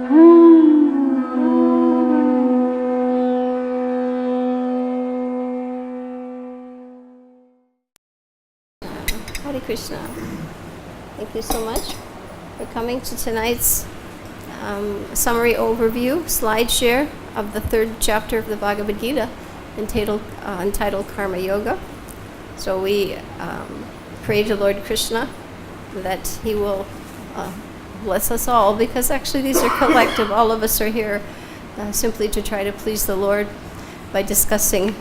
Hare Krishna. Thank you so much for coming to tonight's summary overview, slide share of the third chapter of the Bhagavad-Gita entitled Karma Yoga. So we pray to Lord Krishna that he will bless us all, because actually these are collective. All of us are here simply to try to please the Lord by discussing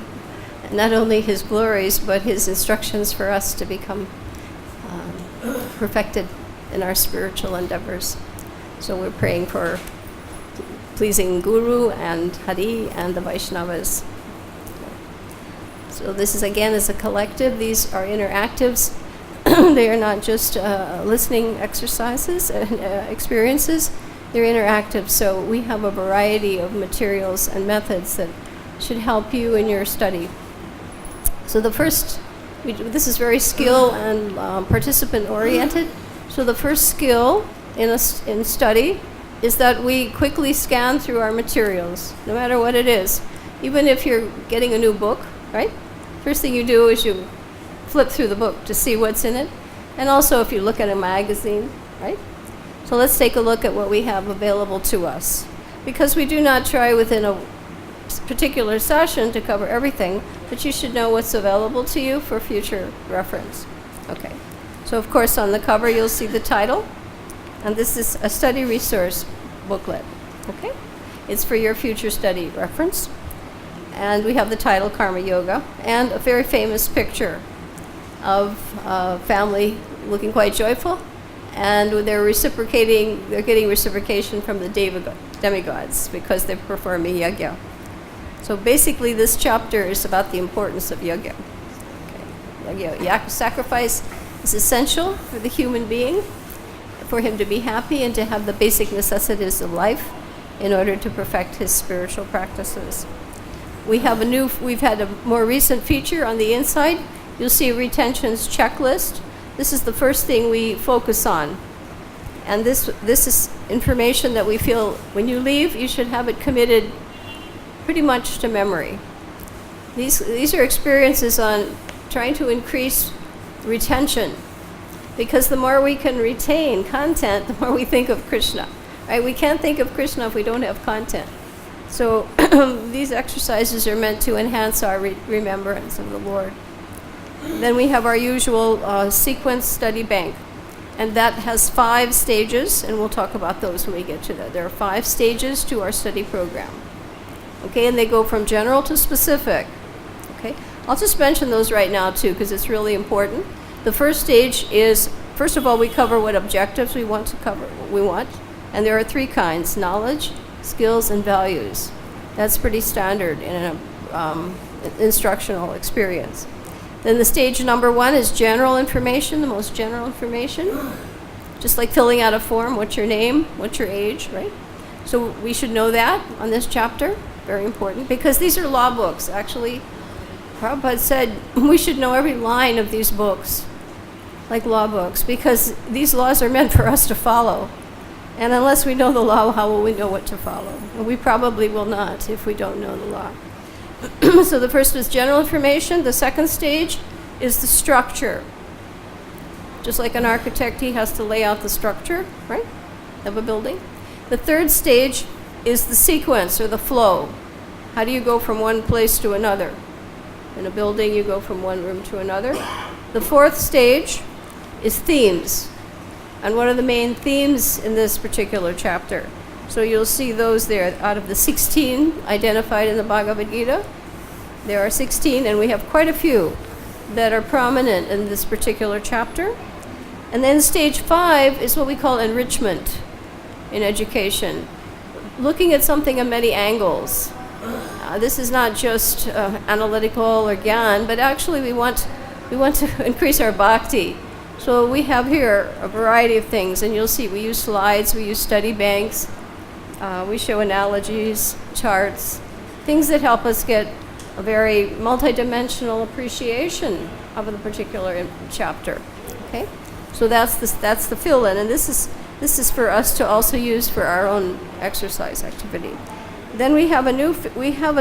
not only his glories, but his instructions for us to become perfected in our spiritual endeavors. So we're praying for pleasing Guru and Hari and the Vaishnavas. So this is again as a collective. These are interactives. They are not just listening exercises and experiences. They're interactive. So we have a variety of materials and methods that should help you in your study. So the first, this is very skill and participant oriented. So the first skill in study is that we quickly scan through our materials, no matter what it is. Even if you're getting a new book, right? First thing you do is you flip through the book to see what's in it. And also if you look at a magazine, right? So let's take a look at what we have available to us. Because we do not try within a particular session to cover everything, but you should know what's available to you for future reference. Okay. So of course on the cover you'll see the title, and this is a study resource booklet. Okay? It's for your future study reference. And we have the title Karma Yoga and a very famous picture of a family looking quite joyful, and they're getting reciprocation from the demigods because they're performing yajna. So basically this chapter is about the importance of yajna. Okay. Sacrifice is essential for the human being, for him to be happy and to have the basic necessities of life in order to perfect his spiritual practices. We've had a more recent feature on the inside. You'll see a retentions checklist. This is the first thing we focus on. And this is information that we feel when you leave, you should have it committed pretty much to memory. These are experiences on trying to increase retention, because the more we can retain content, the more we think of Krishna. Right? We can't think of Krishna if we don't have content. So these exercises are meant to enhance our remembrance of the Lord. Then we have our usual sequence study bank, and that has 5 stages, and we'll talk about those when we get to that. There are 5 stages to our study program. Okay, and they go from general to specific. Okay, I'll just mention those right now too, because it's really important. The first stage is, first of all, we cover what objectives we want to cover, and there are 3 kinds: knowledge, skills, and values. That's pretty standard in an instructional experience. Then the stage number 1 is general information, the most general information. Just like filling out a form, what's your name, what's your age, right? So we should know that on this chapter, very important, because these are law books. Actually, Prabhupada said we should know every line of these books, like law books, because these laws are meant for us to follow. And unless we know the law, how will we know what to follow? And we probably will not if we don't know the law. So the first is general information. The second stage is the structure. Just like an architect, he has to lay out the structure, right, of a building. The third stage is the sequence or the flow. How do you go from one place to another? In a building, you go from one room to another. The fourth stage is themes. And what are the main themes in this particular chapter? So you'll see those there. Out of the 16 identified in the Bhagavad-Gita, there are 16, and we have quite a few that are prominent in this particular chapter. And then stage 5 is what we call enrichment in education. Looking at something at many angles. This is not just analytical or gyan, but actually we want to increase our bhakti. So we have here a variety of things, and you'll see we use slides, we use study banks, we show analogies, charts, things that help us get a very multidimensional appreciation of the particular chapter. Okay, so that's the fill-in, and this is This is for us to also use for our own exercise activity. Then we have a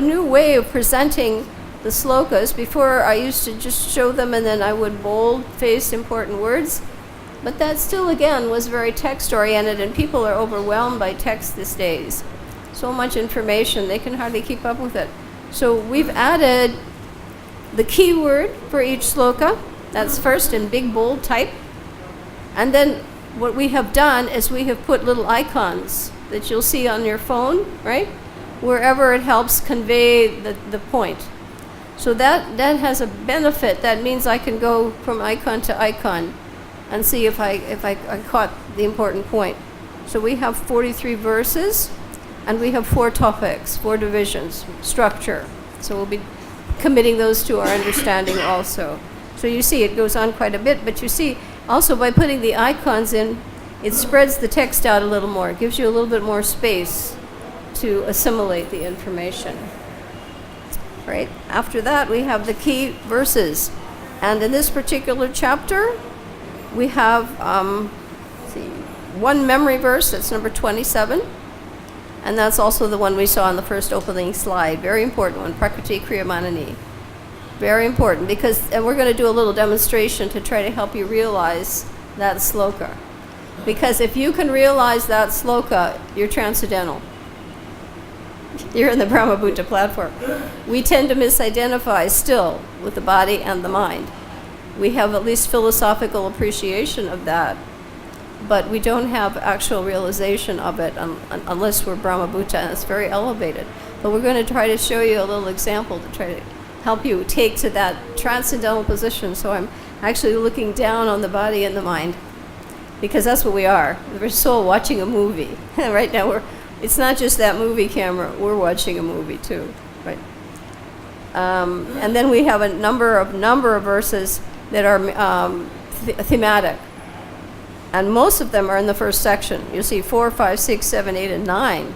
new way of presenting the slokas. Before, I used to just show them and then I would bold-face important words. But that still, again, was very text-oriented, and people are overwhelmed by text these days. So much information, they can hardly keep up with it. So we've added the keyword for each sloka. That's first in big, bold type. And then what we have done is we have put little icons that you'll see on your phone, right? Wherever it helps convey the point. So that has a benefit. That means I can go from icon to icon and see if I caught the important point. So we have 43 verses, and we have 4 topics, 4 divisions, structure. So we'll be committing those to our understanding also. So you see it goes on quite a bit, but you see also by putting the icons in, it spreads the text out a little more. It gives you a little bit more space to assimilate the information. Right? After that, we have the key verses. And in this particular chapter, we have one memory verse, that's number 27. And that's also the one we saw on the first opening slide. Very important one, Prakriti Kriyamanani. Very important, and we're going to do a little demonstration to try to help you realize that sloka. Because if you can realize that sloka, you're transcendental. You're in the Brahma-Bhuta platform. We tend to misidentify still with the body and the mind. We have at least philosophical appreciation of that, but we don't have actual realization of it unless we're Brahma-Bhuta, and it's very elevated. But we're going to try to show you a little example to try to help you take to that transcendental position. So I'm actually looking down on the body and the mind, because that's what we are. We're soul watching a movie. Right now it's not just that movie camera, we're watching a movie too, right? And then we have a number of verses that are thematic. And most of them are in the first section. You'll see 4, 5, 6, 7, 8, and 9,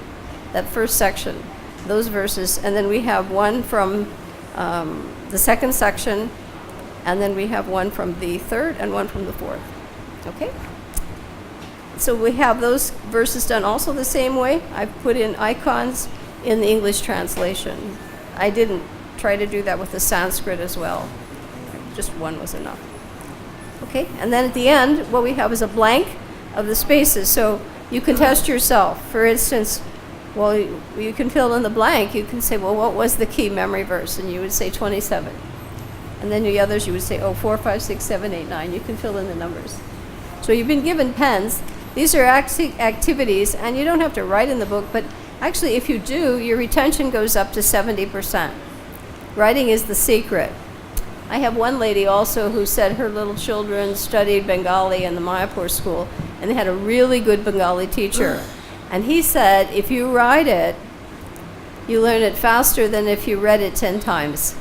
that first section, those verses. And then we have one from the second section, and then we have one from the third and one from the fourth. Okay? So we have those verses done also the same way. I've put in icons in the English translation. I didn't try to do that with the Sanskrit as well. Just one was enough. Okay, and then at the end, what we have is a blank of the spaces. So you can test yourself. For instance, well, you can fill in the blank. You can say, well, what was the key memory verse? And you would say 27. And then the others, you would say, 4, 5, 6, 7, 8, 9. You can fill in the numbers. So you've been given pens. These are activities, and you don't have to write in the book, but actually if you do, your retention goes up to 70%. Writing is the secret. I have one lady also who said her little children studied Bengali in the Mayapur school, and they had a really good Bengali teacher. And he said, if you write it, you learn it faster than if you read it 10 times.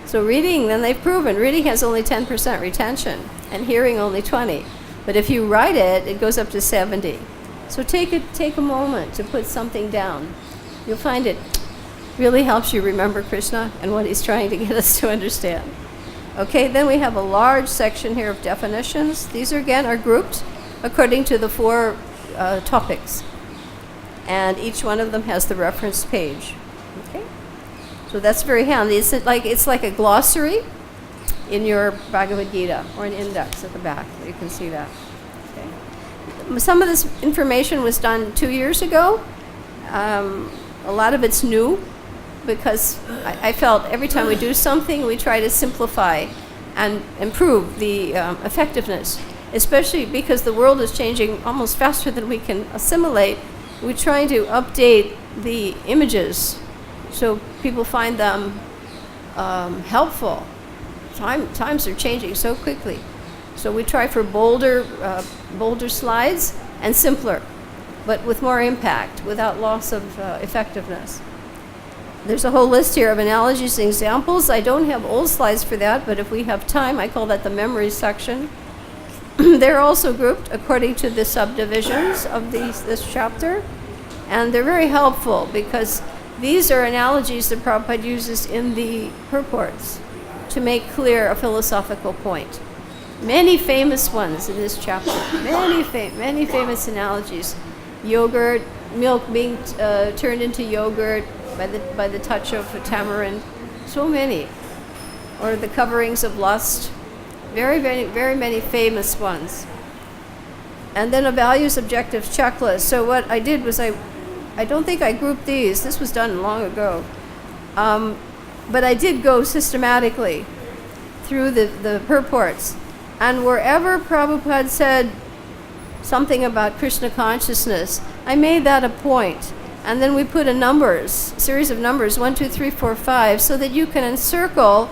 So reading, then they've proven, reading has only 10% retention, and hearing only 20. But if you write it, it goes up to 70. So take a moment to put something down. You'll find it really helps you remember Krishna and what he's trying to get us to understand. Okay, then we have a large section here of definitions. These are grouped according to the 4 topics. And each one of them has the reference page. Okay? So that's very handy. It's like a glossary in your Bhagavad-Gita, or an index at the back. You can see that. Okay. Some of this information was done 2 years ago. A lot of it's new, because I felt every time we do something, we try to simplify and improve the effectiveness, especially because the world is changing almost faster than we can assimilate. We're trying to update the images so people find them helpful. Times are changing so quickly. So we try for bolder slides and simpler, but with more impact, without loss of effectiveness. There's a whole list here of analogies and examples. I don't have old slides for that, but if we have time, I call that the memory section. They're also grouped according to the subdivisions of this chapter, and they're very helpful because these are analogies that Prabhupada uses in the purports to make clear a philosophical point. Many famous ones in this chapter. Many famous analogies. Yogurt, milk being turned into yogurt by the touch of a tamarind. So many. Or the coverings of lust. Very many famous ones. And then a values objectives checklist. So what I did was I don't think I grouped these. This was done long ago. But I did go systematically through the purports. And wherever Prabhupada said something about Krishna consciousness, I made that a point. And then we put a series of numbers, 1, 2, 3, 4, 5, so that you can encircle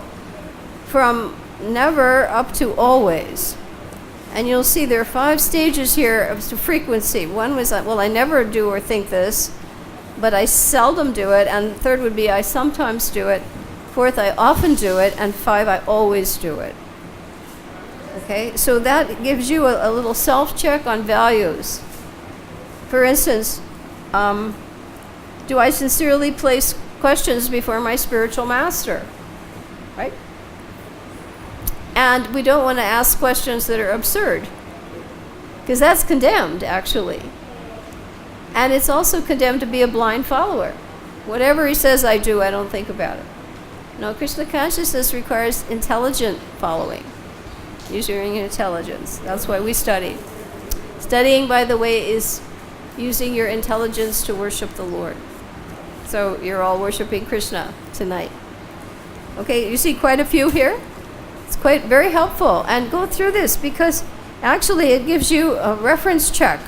from never up to always. And you'll see there are 5 stages here of frequency. One was, well, I never do or think this, but I seldom do it. And third would be, I sometimes do it. Fourth, I often do it. And 5, I always do it. Okay, so that gives you a little self-check on values. For instance, do I sincerely place questions before my spiritual master? Right? And we don't want to ask questions that are absurd, because that's condemned, actually. And it's also condemned to be a blind follower. Whatever he says I do, I don't think about it. No, Krishna consciousness requires intelligent following. Using your intelligence. That's why we study. Studying, by the way, is using your intelligence to worship the Lord. So you're all worshiping Krishna tonight. Okay, you see quite a few here. It's very helpful. And go through this, because actually it gives you a reference check.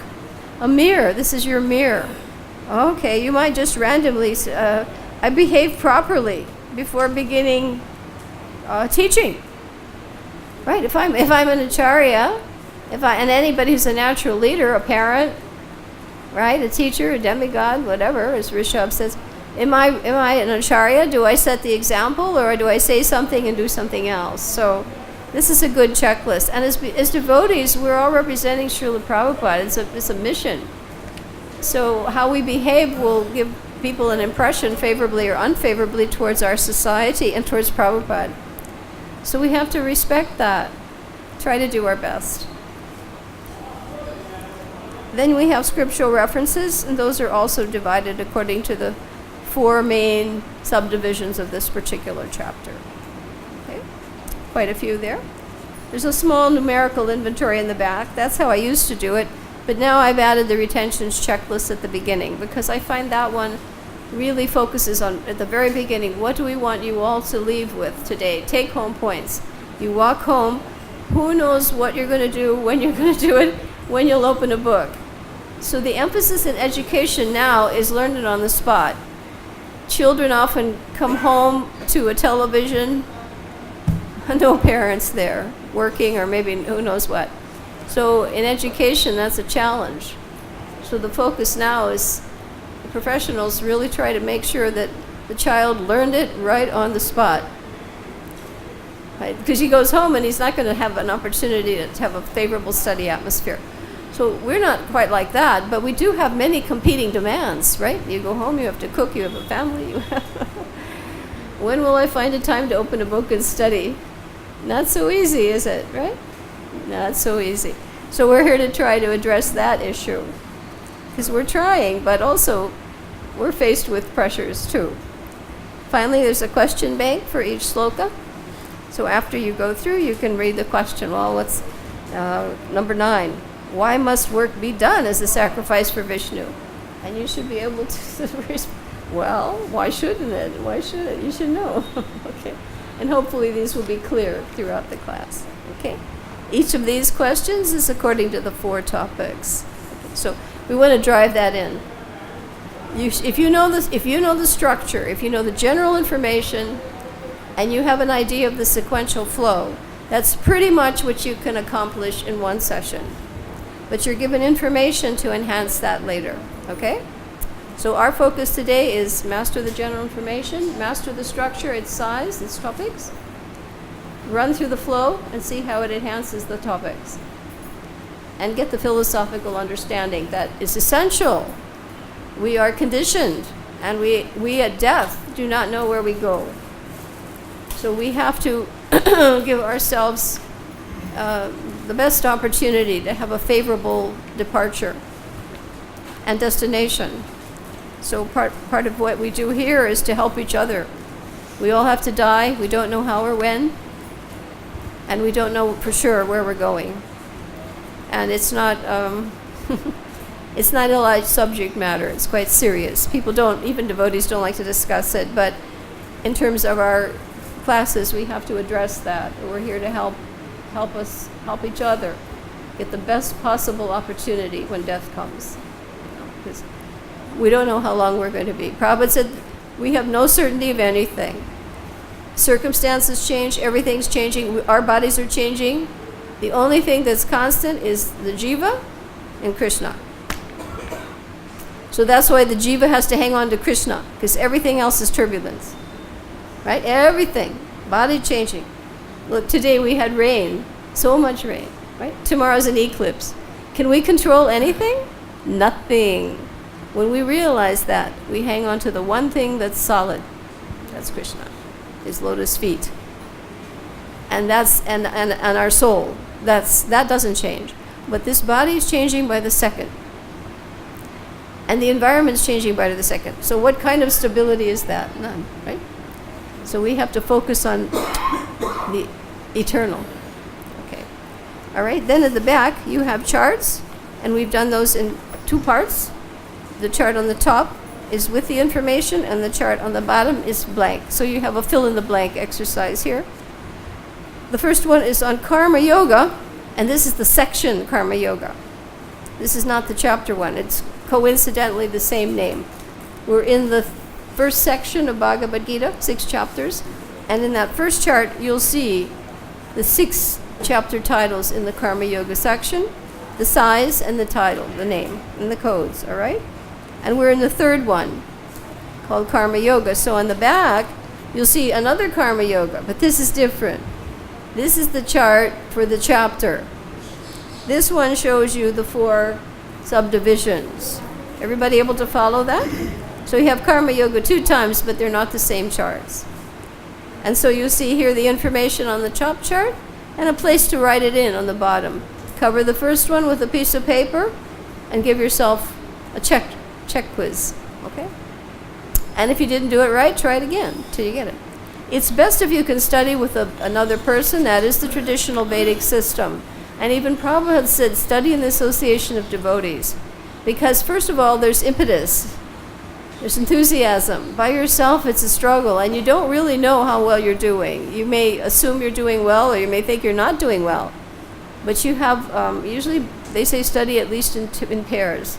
A mirror. This is your mirror. Okay, you might just randomly I behaved properly before beginning teaching. Right, if I'm an acharya, and anybody who's a natural leader, a parent, right, a teacher, a demigod, whatever, as Rishabh says, am I an acharya? Do I set the example, or do I say something and do something else? So this is a good checklist. And as devotees, we're all representing Srila Prabhupada. It's a mission. So how we behave will give people an impression, favorably or unfavorably, towards our society and towards Prabhupada. So we have to respect that. Try to do our best. Then we have scriptural references, and those are also divided according to the 4 main subdivisions of this particular chapter. Okay? Quite a few there. There's a small numerical inventory in the back. That's how I used to do it, but now I've added the retentions checklist at the beginning, because I find that one really focuses on, at the very beginning, what do we want you all to leave with today? Take home points. You walk home, who knows what you're going to do, when you're going to do it, when you'll open a book. So the emphasis in education now is learn it on the spot. Children often come home to a television, no parents there, working, or maybe who knows what. So in education, that's a challenge. So the focus now is professionals really try to make sure that the child learned it right on the spot. Right? Because he goes home and he's not going to have an opportunity to have a favorable study atmosphere. So we're not quite like that, but we do have many competing demands, right? You go home, you have to cook, you have a family, you have when will I find a time to open a book and study? Not so easy, is it, right? Not so easy. So we're here to try to address that issue. Because we're trying, but also we're faced with pressures too. Finally, there's a question bank for each sloka. So after you go through, you can read the question. Well, what's number 9? Why must work be done as a sacrifice for Vishnu? And you should be able to respond, well, why shouldn't it? Why should it? You should know. Okay. And hopefully these will be clear throughout the class. Okay. Each of these questions is according to the 4 topics. Okay. So we want to drive that in. If you know the structure, if you know the general information, and you have an idea of the sequential flow, that's pretty much what you can accomplish in one session. But you're given information to enhance that later. Okay? So our focus today is master the general information, master the structure, its size, its topics, run through the flow and see how it enhances the topics, and get the philosophical understanding that is essential. We are conditioned, and we at death do not know where we go. So we have to give ourselves the best opportunity to have a favorable departure and destination. So part of what we do here is to help each other. We all have to die. We don't know how or when, and we don't know for sure where we're going. And it's not it's not a light subject matter. It's quite serious. People don't, even devotees don't like to discuss it, but in terms of our classes, we have to address that. We're here to help each other get the best possible opportunity when death comes. Because we don't know how long we're going to be. Prabhupada said, we have no certainty of anything. Circumstances change, everything's changing, our bodies are changing. The only thing that's constant is the jiva and Krishna. So that's why the jiva has to hang on to Krishna, because everything else is turbulence. Right? Everything. Body changing. Look, today we had rain. So much rain. Right? Tomorrow's an eclipse. Can we control anything? Nothing. When we realize that, we hang on to the one thing that's solid. That's Krishna. His lotus feet. And that's and our soul. That doesn't change. But this body is changing by the second. And the environment's changing by the second. So what kind of stability is that? None, right? So we have to focus on the eternal. Okay. All right, then at the back you have charts, and we've done those in two parts. The chart on the top is with the information, and the chart on the bottom is blank. So you have a fill-in-the-blank exercise here. The first one is on Karma Yoga, and this is the section Karma Yoga. This is not the chapter one. It's coincidentally the same name. We're in the first section of Bhagavad-Gita, 6 chapters, and in that first chart you'll see the 6 chapter titles in the Karma Yoga section, the size and the title, the name, and the codes, all right? And we're in the third one, called Karma Yoga. So on the back, you'll see another Karma Yoga, but this is different. This is the chart for the chapter. This one shows you the 4 subdivisions. Everybody able to follow that? So you have Karma Yoga 2 times, but they're not the same charts. And so you see here the information on the top chart and a place to write it in on the bottom. Cover the first one with a piece of paper and give yourself a check quiz, okay? And if you didn't do it right, try it again till you get it. It's best if you can study with another person. That is the traditional Vedic system. And even Prabhupada said, study in the association of devotees. Because first of all, there's impetus. There's enthusiasm. By yourself, it's a struggle, and you don't really know how well you're doing. You may assume you're doing well, or you may think you're not doing well. But you have, usually they say study at least in pairs.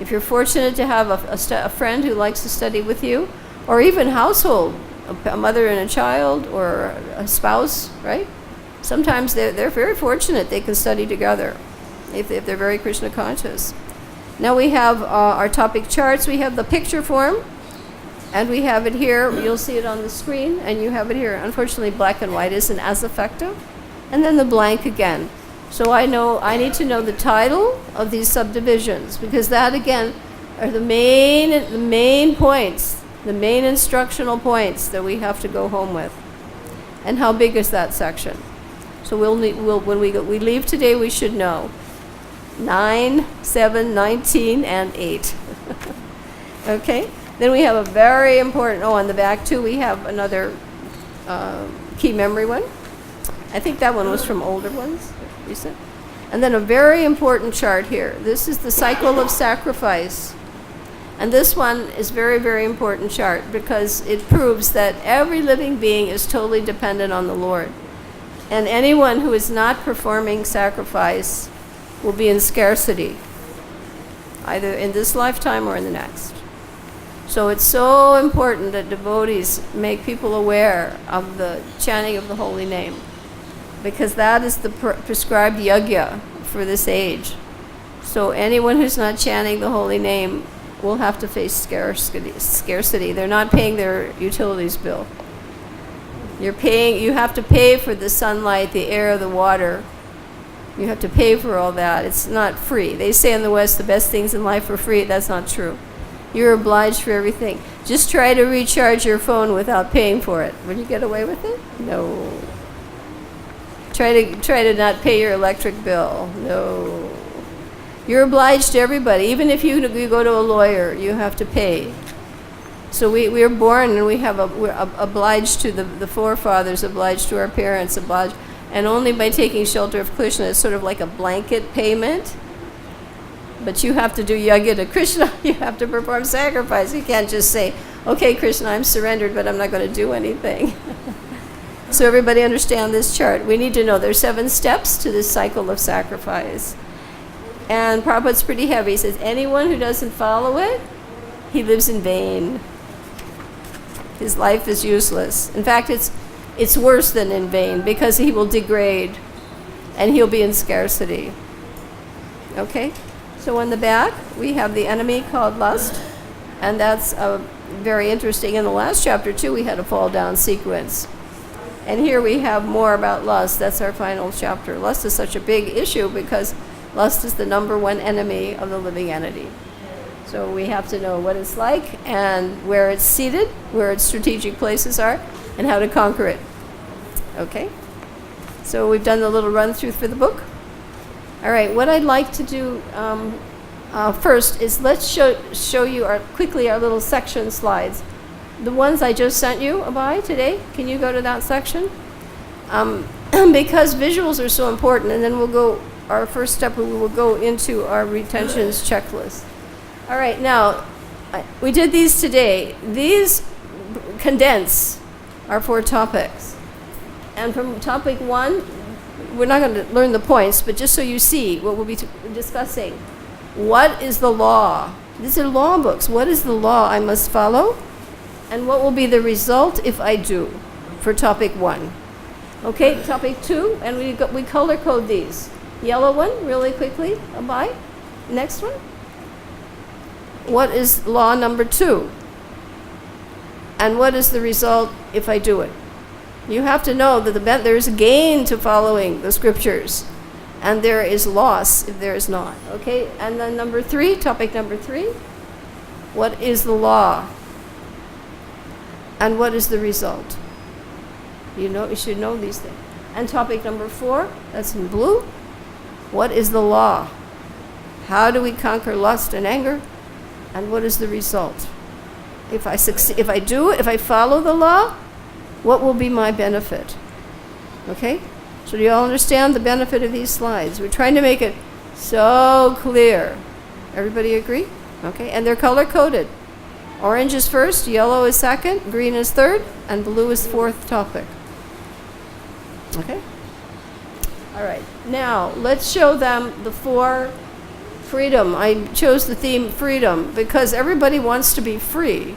If you're fortunate to have a friend who likes to study with you, or even household, a mother and a child, or a spouse, right? Sometimes they're very fortunate they can study together if they're very Krishna conscious. Now we have our topic charts. We have the picture form, and we have it here. You'll see it on the screen, and you have it here. Unfortunately, black and white isn't as effective. And then the blank again. So I need to know the title of these subdivisions, because that again are the main points, the main instructional points that we have to go home with. And how big is that section? So when we leave today, we should know 9, 7, 19, and 8. Okay? Then we have a very important, on the back too, we have another key memory one. I think that one was from older ones, recent. And then a very important chart here. This is the cycle of sacrifice. And this one is very, very important chart because it proves that every living being is totally dependent on the Lord. And anyone who is not performing sacrifice will be in scarcity, either in this lifetime or in the next. So it's so important that devotees make people aware of the chanting of the holy name, because that is the prescribed yajna for this age. So anyone who's not chanting the holy name will have to face scarcity. They're not paying their utilities bill. You have to pay for the sunlight, the air, the water. You have to pay for all that. It's not free. They say in the West the best things in life are free. That's not true. You're obliged for everything. Just try to recharge your phone without paying for it. Will you get away with it? No. Try to not pay your electric bill. No. You're obliged to everybody. Even if you go to a lawyer, you have to pay. So we are born and we're obliged to the forefathers, obliged to our parents, obliged, and only by taking shelter of Krishna is sort of like a blanket payment. But you have to do yajna to Krishna. You have to perform sacrifice. You can't just say, okay, Krishna, I'm surrendered, but I'm not going to do anything. So everybody understand this chart. We need to know there's 7 steps to this cycle of sacrifice. And Prabhupada's pretty heavy. He says, anyone who doesn't follow it, he lives in vain. His life is useless. In fact, it's worse than in vain, because he will degrade and he'll be in scarcity. Okay? So on the back, we have the enemy called lust, and that's very interesting. In the last chapter, too, we had a fall-down sequence. And here we have more about lust. That's our final chapter. Lust is such a big issue because lust is the number 1 enemy of the living entity. So we have to know what it's like and where it's seated, where its strategic places are, and how to conquer it. Okay? So we've done the little run-through for the book. All right, what I'd like to do first is let's show you quickly our little section slides. The ones I just sent you, Abhay, today, can you go to that section? Because visuals are so important, and then our first step, we will go into our retentions checklist. All right, now, we did these today. These condense our 4 topics. And from topic 1, we're not going to learn the points, but just so you see what we'll be discussing. What is the law? These are law books. What is the law I must follow? And what will be the result if I do, for topic 1. Okay, topic 2, and we color code these. Yellow one, really quickly, Abhay. Next one. What is law number 2? And what is the result if I do it? You have to know that there's gain to following the scriptures, and there is loss if there is not. Okay, and then number 3, topic number 3. What is the law? And what is the result? You should know these things. And topic number 4, that's in blue. What is the law? How do we conquer lust and anger? And what is the result? If I succeed, if I follow the law, what will be my benefit? Okay? So do you all understand the benefit of these slides? We're trying to make it so clear. Everybody agree? Okay, and they're color-coded. Orange is first, yellow is second, green is third, and blue is 4th topic. Okay? All right. Now, let's show them the 4 freedom. I chose the theme freedom because everybody wants to be free.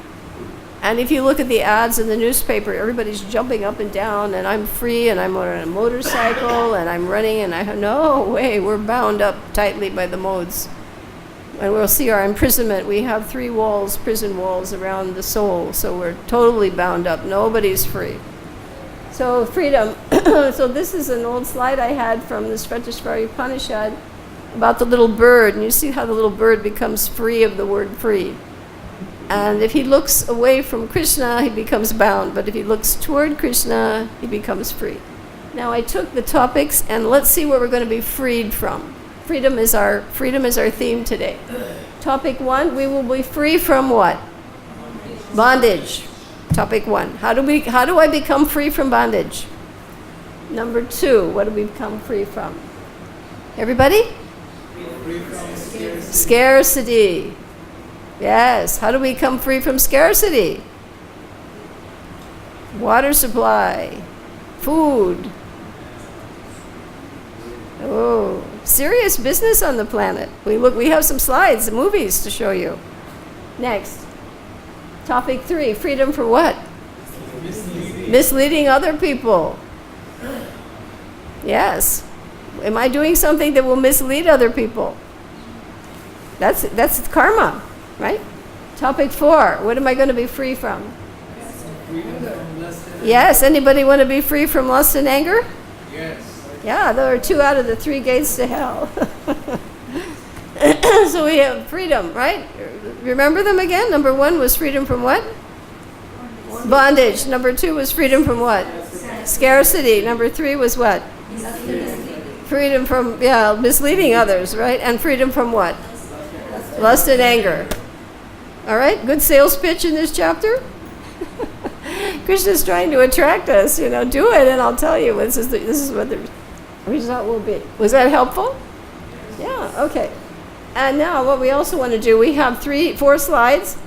And if you look at the ads in the newspaper, everybody's jumping up and down, and I'm free, and I'm on a motorcycle, and I'm running, and I have no way. We're bound up tightly by the modes. And we'll see our imprisonment. We have 3 walls, prison walls around the soul, so we're totally bound up. Nobody's free. So freedom. So this is an old slide I had from the Svetashvari Upanishad about the little bird, and you see how the little bird becomes free of the word free. And if he looks away from Krishna, he becomes bound, but if he looks toward Krishna, he becomes free. Now I took the topics, and let's see what we're going to be freed from. Freedom is our theme today. Topic 1, we will be free from what? Bondage. Topic 1. How do I become free from bondage? Number 2, what do we become free from? Everybody? Free from scarcity. Scarcity. Yes. How do we become free from scarcity? Water supply. Food. Oh, serious business on the planet. We have some slides, movies to show you. Next. Topic 3, freedom for what? Misleading other people. Yes. Am I doing something that will mislead other people? That's karma, right? Topic 4, what am I going to be free from? Yes, anybody want to be free from lust and anger? Yes. Yeah, there are 2 out of the 3 gates to hell. So we have freedom, right? Remember them again? Number 1 was freedom from what? Bondage. Number 2 was freedom from what? Scarcity. Number 3 was what? Freedom from, misleading others, right? And freedom from what? Lust and anger. All right, good sales pitch in this chapter. Krishna's trying to attract us, do it, and I'll tell you, this is what the result will be. Was that helpful? Yeah, okay. And now what we also want to do, we have 4 slides.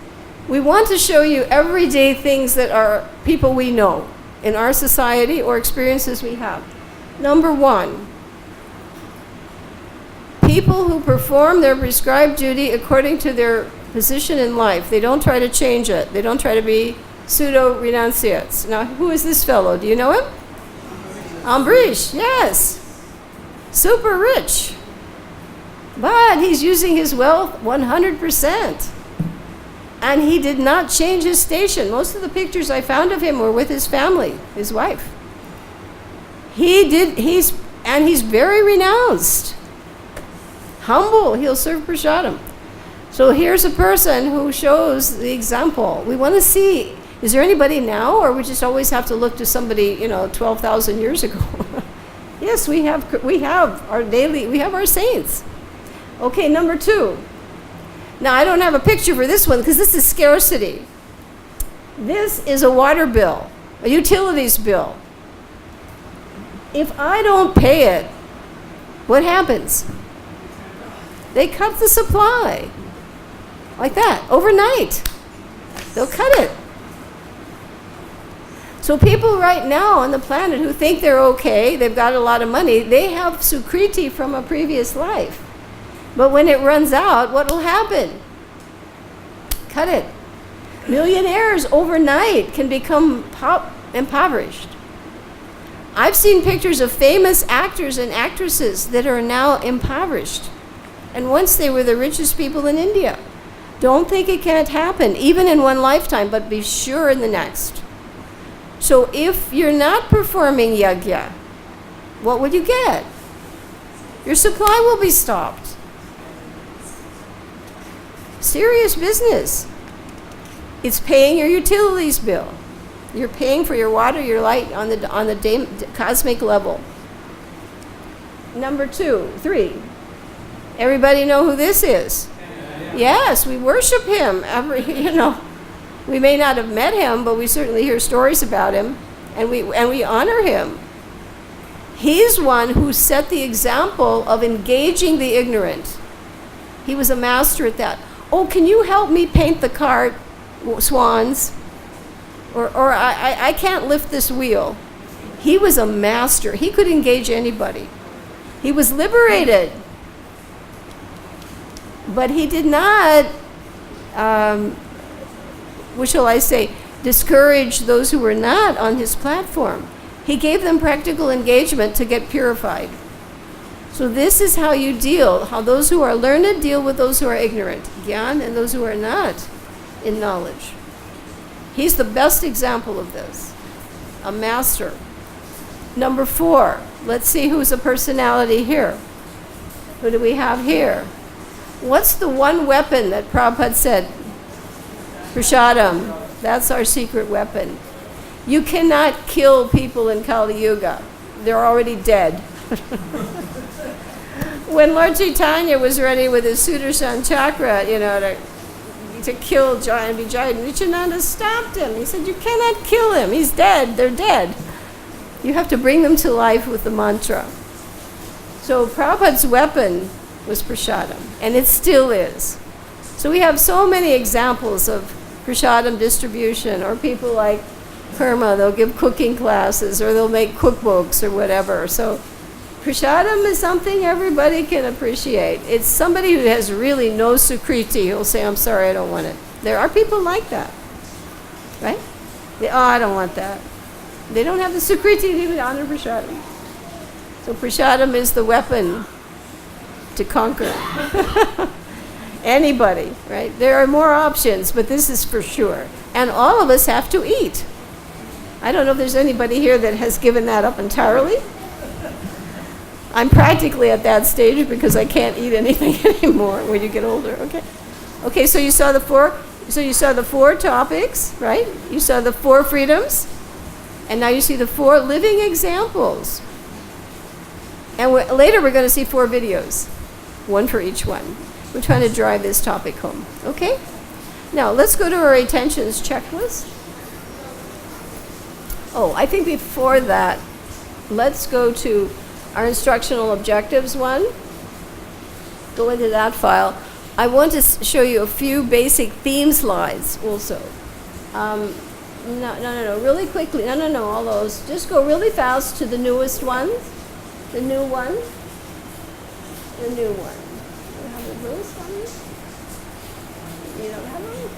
We want to show you everyday things that are people we know in our society or experiences we have. Number 1, people who perform their prescribed duty according to their position in life. They don't try to change it. They don't try to be pseudo-renunciates. Now, who is this fellow? Do you know him? Ambrish, yes. Super rich. But he's using his wealth 100%. And he did not change his station. Most of the pictures I found of him were with his family, his wife. He's very renounced. Humble, he'll serve prasadam. So here's a person who shows the example. We want to see, is there anybody now, or we just always have to look to somebody, 12,000 years ago? Yes, we have our saints. Okay, number 2. Now, I don't have a picture for this one because this is scarcity. This is a water bill, a utilities bill. If I don't pay it, what happens? They cut the supply. Like that, overnight. They'll cut it. So people right now on the planet who think they're okay, they've got a lot of money, they have sukriti from a previous life. But when it runs out, what will happen? Cut it. Millionaires overnight can become impoverished. I've seen pictures of famous actors and actresses that are now impoverished. And once they were the richest people in India. Don't think it can't happen, even in one lifetime, but be sure in the next. So if you're not performing yajna, what would you get? Your supply will be stopped. Serious business. It's paying your utilities bill. You're paying for your water, your light on the cosmic level. Number 3. Everybody know who this is? Yes, we worship him. We may not have met him, but we certainly hear stories about him, and we honor him. He's one who set the example of engaging the ignorant. He was a master at that. Oh, can you help me paint the cart, swans? Or I can't lift this wheel. He was a master. He could engage anybody. He was liberated. But he did not, discourage those who were not on his platform. He gave them practical engagement to get purified. So this is how you how those who are learned deal with those who are ignorant, gyan, and those who are not in knowledge. He's the best example of this, a master. Number 4, let's see who's a personality here. Who do we have here? What's the one weapon that Prabhupada said? Prasadam. That's our secret weapon. You cannot kill people in Kali Yuga. They're already dead. When Lord Chaitanya was ready with his Sudarshan chakra, to kill Vijay, Nityananda stopped him. He said, you cannot kill him. He's dead. They're dead. You have to bring them to life with the mantra. So Prabhupada's weapon was prasadam, and it still is. So we have so many examples of prasadam distribution, or people like Karma, they'll give cooking classes, or they'll make cookbooks or whatever. So prasadam is something everybody can appreciate. It's somebody who has really no sukriti who'll say, I'm sorry, I don't want it. There are people like that, right? I don't want that. They don't have the sukriti to even honor prasadam. So prasadam is the weapon to conquer anybody, right? There are more options, but this is for sure. And all of us have to eat. I don't know if there's anybody here that has given that up entirely. I'm practically at that stage because I can't eat anything anymore when you get older. Okay, so you saw the 4 topics, right? You saw the 4 freedoms, and now you see the 4 living examples. And later we're going to see 4 videos, one for each one. We're trying to drive this topic home. Okay? Now, let's go to our attentions checklist. Oh, I think before that, let's go to our instructional objectives one. Go into that file. I want to show you a few basic theme slides also. No, really quickly. No, all those. Just go really fast to the newest ones. The new one. The new one. You have the newest one? You don't have one?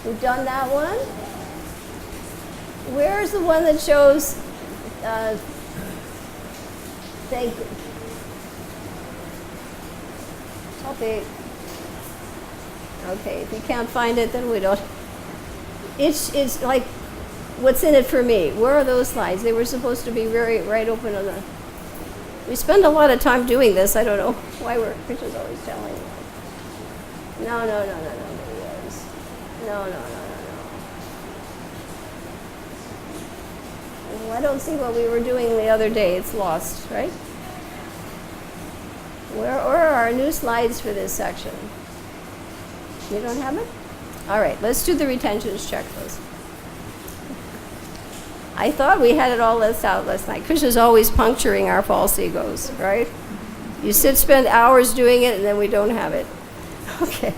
We've done that one. Where's the one that shows topic? Okay, if you can't find it, then we don't. It's like, what's in it for me? Where are those slides? They were supposed to be right open on the. We spend a lot of time doing this. I don't know why Krishna's always telling me. No. Well, I don't see what we were doing the other day. It's lost, right? Where are our new slides for this section? You don't have it? All right, let's do the retentions checklist. I thought we had it all list out last night. Krishna's always puncturing our false egos, right? You spend hours doing it, and then we don't have it. Okay.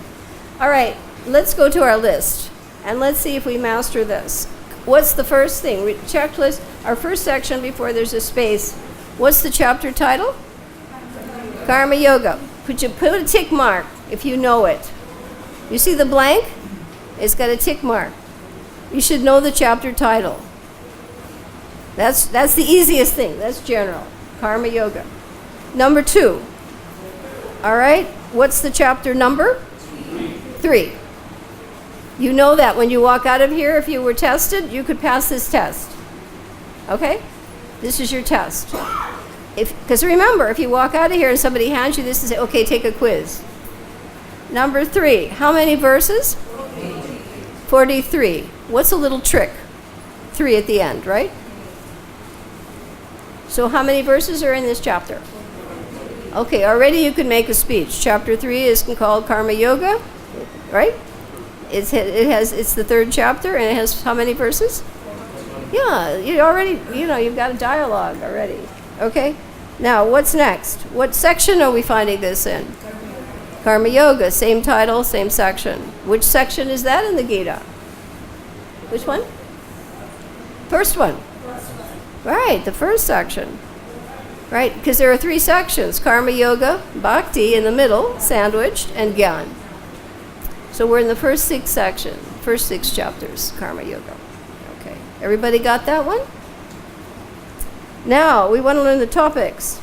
All right, let's go to our list, and let's see if we master this. What's the first thing? Checklist, our first section before there's a space. What's the chapter title? Karma Yoga. Put a tick mark if you know it. You see the blank? It's got a tick mark. You should know the chapter title. That's the easiest thing. That's general. Karma Yoga. Number 2. All right? What's the chapter number? 3. You know that when you walk out of here, if you were tested, you could pass this test. Okay? This is your test. Because remember, if you walk out of here and somebody hands you this and say, okay, take a quiz. Number 3. How many verses? 43. What's a little trick? 3 at the end, right? So how many verses are in this chapter? Okay, already you can make a speech. Chapter 3 is called Karma Yoga, right? It's the 3rd chapter, and it has how many verses? Yeah, you've got a dialogue already. Okay? Now, what's next? What section are we finding this in? Karma Yoga, same title, same section. Which section is that in the Gita? Which one? First one. Right, the first section. Right, because there are 3 sections. Karma Yoga, Bhakti in the middle, sandwiched, and Gyan. So we're in the first 6 sections, first 6 chapters, Karma Yoga. Okay, everybody got that one? Now, we want to learn the topics.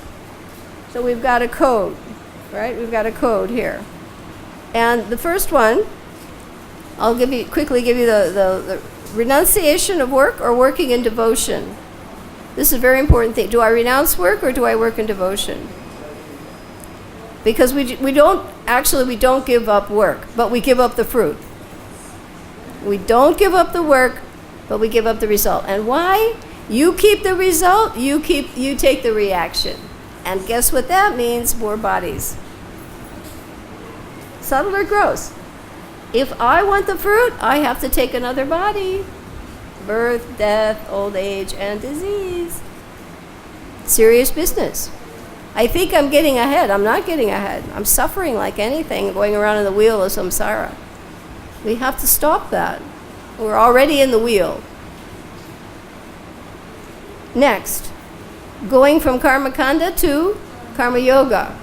So we've got a code, right? We've got a code here. And the first one, I'll quickly give you the renunciation of work or working in devotion. This is a very important thing. Do I renounce work or do I work in devotion? Because we don't give up work, but we give up the fruit. We don't give up the work, but we give up the result. And why? You keep the result, you take the reaction. And guess what that means? More bodies. Subtle or gross? If I want the fruit, I have to take another body. Birth, death, old age, and disease. Serious business. I think I'm getting ahead. I'm not getting ahead. I'm suffering like anything, going around in the wheel of samsara. We have to stop that. We're already in the wheel. Next, going from karma kanda to karma yoga.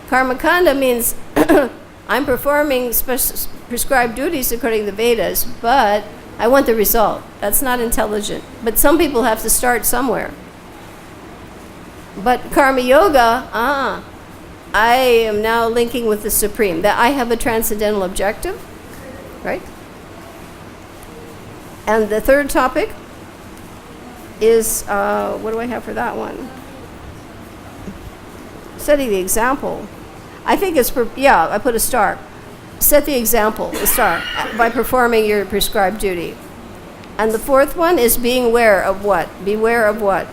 Karma kanda means I'm performing prescribed duties according to the Vedas, but I want the result. That's not intelligent. But some people have to start somewhere. But karma yoga, I am now linking with the Supreme. That I have a transcendental objective, right? And the third topic is, what do I have for that one? Setting the example. I think it's, I put a star. Set the example, the star, by performing your prescribed duty. And the fourth one is being aware of what? Beware of what?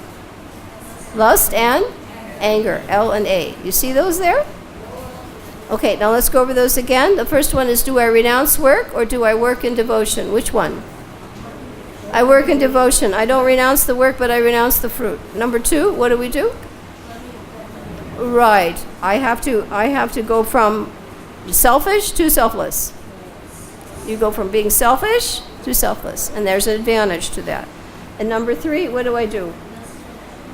Lust and anger, L and A. You see those there? Okay, now let's go over those again. The first one is, do I renounce work or do I work in devotion? Which one? I work in devotion. I don't renounce the work, but I renounce the fruit. Number 2, what do? Right. I have to go from selfish to selfless. You go from being selfish to selfless, and there's an advantage to that. And number 3, what do?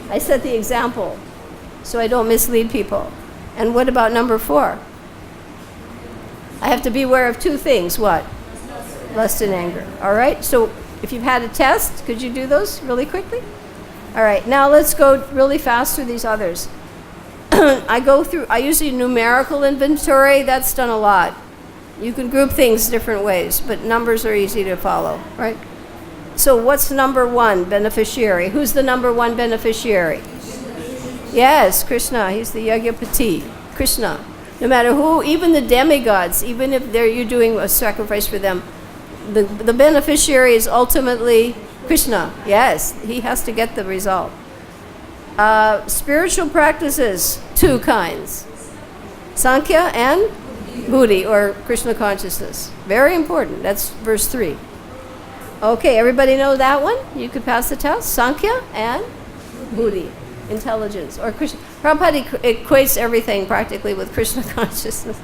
I set the example so I don't mislead people. And what about number 4? I have to be aware of 2 things. What? Lust and anger. All right? So if you've had a test, could you do those really quickly? All right. Now let's go really fast through these others. I use a numerical inventory. That's done a lot. You can group things different ways, but numbers are easy to follow, right? So what's number 1 beneficiary? Who's the number 1 beneficiary? Yes, Krishna. He's the Yajapati. Krishna. No matter who, even the demigods, even if you're doing a sacrifice for them, the beneficiary is ultimately Krishna. Yes, he has to get the result. Spiritual practices, 2 kinds. Sankhya and Buddhi, or Krishna consciousness. Very important. That's verse 3. Okay, everybody know that one? You could pass the test. Sankhya and Buddhi, intelligence, or Krishna. Prabhupada equates everything practically with Krishna consciousness.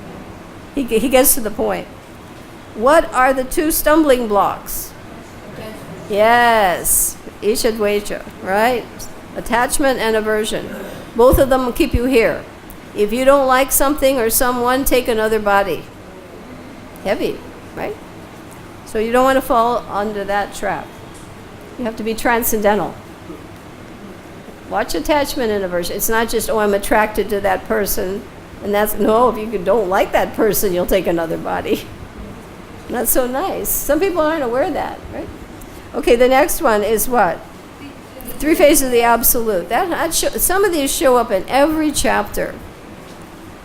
He gets to the point. What are the 2 stumbling blocks? Yes, Ishadvaita, right? Attachment and aversion. Both of them will keep you here. If you don't like something or someone, take another body. Heavy, right? So you don't want to fall under that trap. You have to be transcendental. Watch attachment and aversion. It's not just, oh, I'm attracted to that person. And that's, no, if you don't like that person, you'll take another body. Not so nice. Some people aren't aware of that, right? Okay, the next one is what? 3 phases of the Absolute. Some of these show up in every chapter.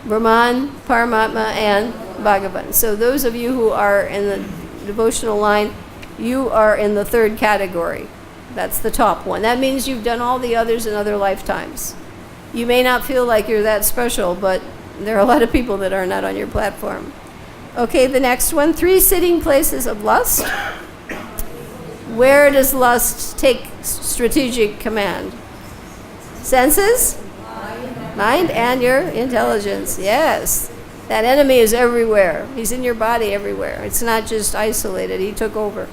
Brahman, Paramatma, and Bhagavan. So those of you who are in the devotional line, you are in the 3rd category. That's the top one. That means you've done all the others in other lifetimes. You may not feel like you're that special, but there are a lot of people that are not on your platform. Okay, the next one, 3 sitting places of lust. Where does lust take strategic command? Senses? Mind and your intelligence. Yes. That enemy is everywhere. He's in your body everywhere. It's not just isolated. He took over.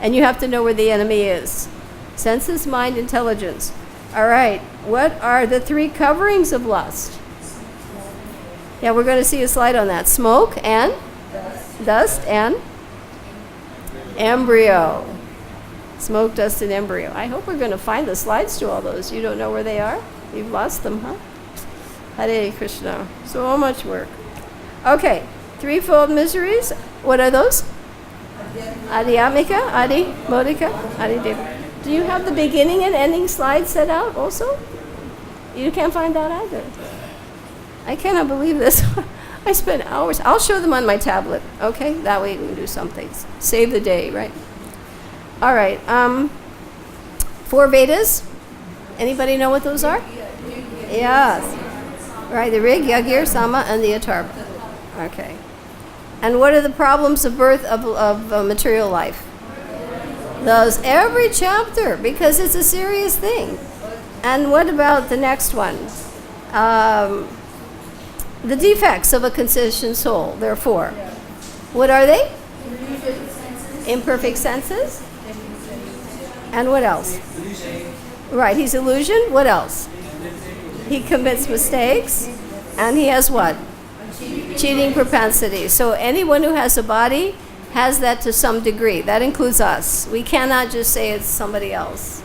And you have to know where the enemy is. Senses, mind, intelligence. All right. What are the 3 coverings of lust? Yeah, we're going to see a slide on that. Smoke and dust and embryo. Smoke, dust, and embryo. I hope we're going to find the slides to all those. You don't know where they are? You've lost them, huh? Hare Krishna. So much work. Okay. 3-fold miseries. What are those? Adhyamika, Adi, Bodhika, Adi Deva. Do you have the beginning and ending slides set out also? You can't find that either. I cannot believe this. I spent hours. I'll show them on my tablet, okay? That way we can do something. Save the day, right? All right. 4 Vedas. Anybody know what those are? Yes. Right, the Rig, Yajur, Sama, and the Atharva. Okay. And what are the problems of birth of material life? Those, every chapter, because it's a serious thing. And what about the next one? The defects of a consistent soul. There are 4. What are they? Imperfect senses. And what else? Right, he's illusion. What else? He commits mistakes. And he has what? Cheating propensity. So anyone who has a body has that to some degree. That includes us. We cannot just say it's somebody else.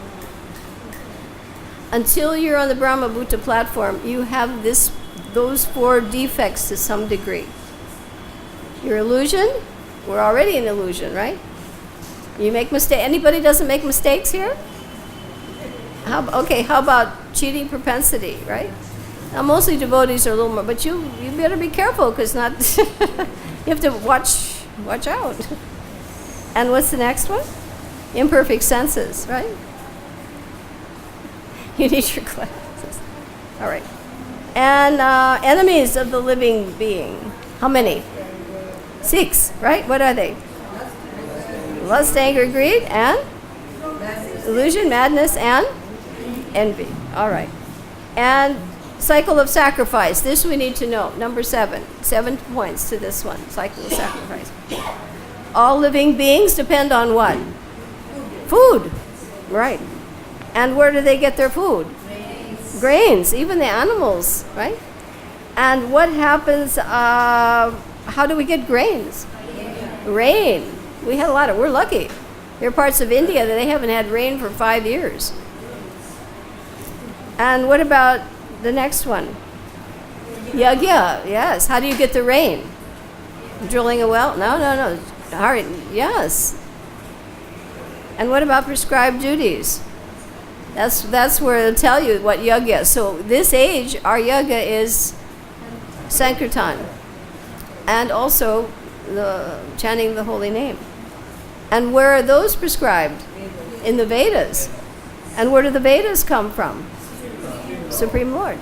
Until you're on the Brahma Bhuta platform, you have those 4 defects to some degree. Your illusion, we're already in illusion, right? You make mistakes. Anybody doesn't make mistakes here? How about cheating propensity, right? Now, mostly devotees are a little more, but you better be careful, because not you have to watch out. And what's the next one? Imperfect senses, right? You need your class. All right. And enemies of the living being. How many? 6, right? What are they? Lust, anger, greed, and illusion, madness, and envy. All right. And cycle of sacrifice. This we need to know. Number 7. 7 points to this one. Cycle of sacrifice. All living beings depend on what? Food. Right. And where do they get their food? Grains. Even the animals, right? And what happens, how do we get grains? Rain. We had a lot of, we're lucky. There are parts of India that they haven't had rain for 5 years. And what about the next one? Yagya, yes. How do you get the rain? Drilling a well? No. All right, yes. And what about prescribed duties? That's where it'll tell you what yagya is. So this age, our yagya is Sankirtan. And also the chanting the holy name. And where are those prescribed? In the Vedas. And where do the Vedas come from? Supreme Lord.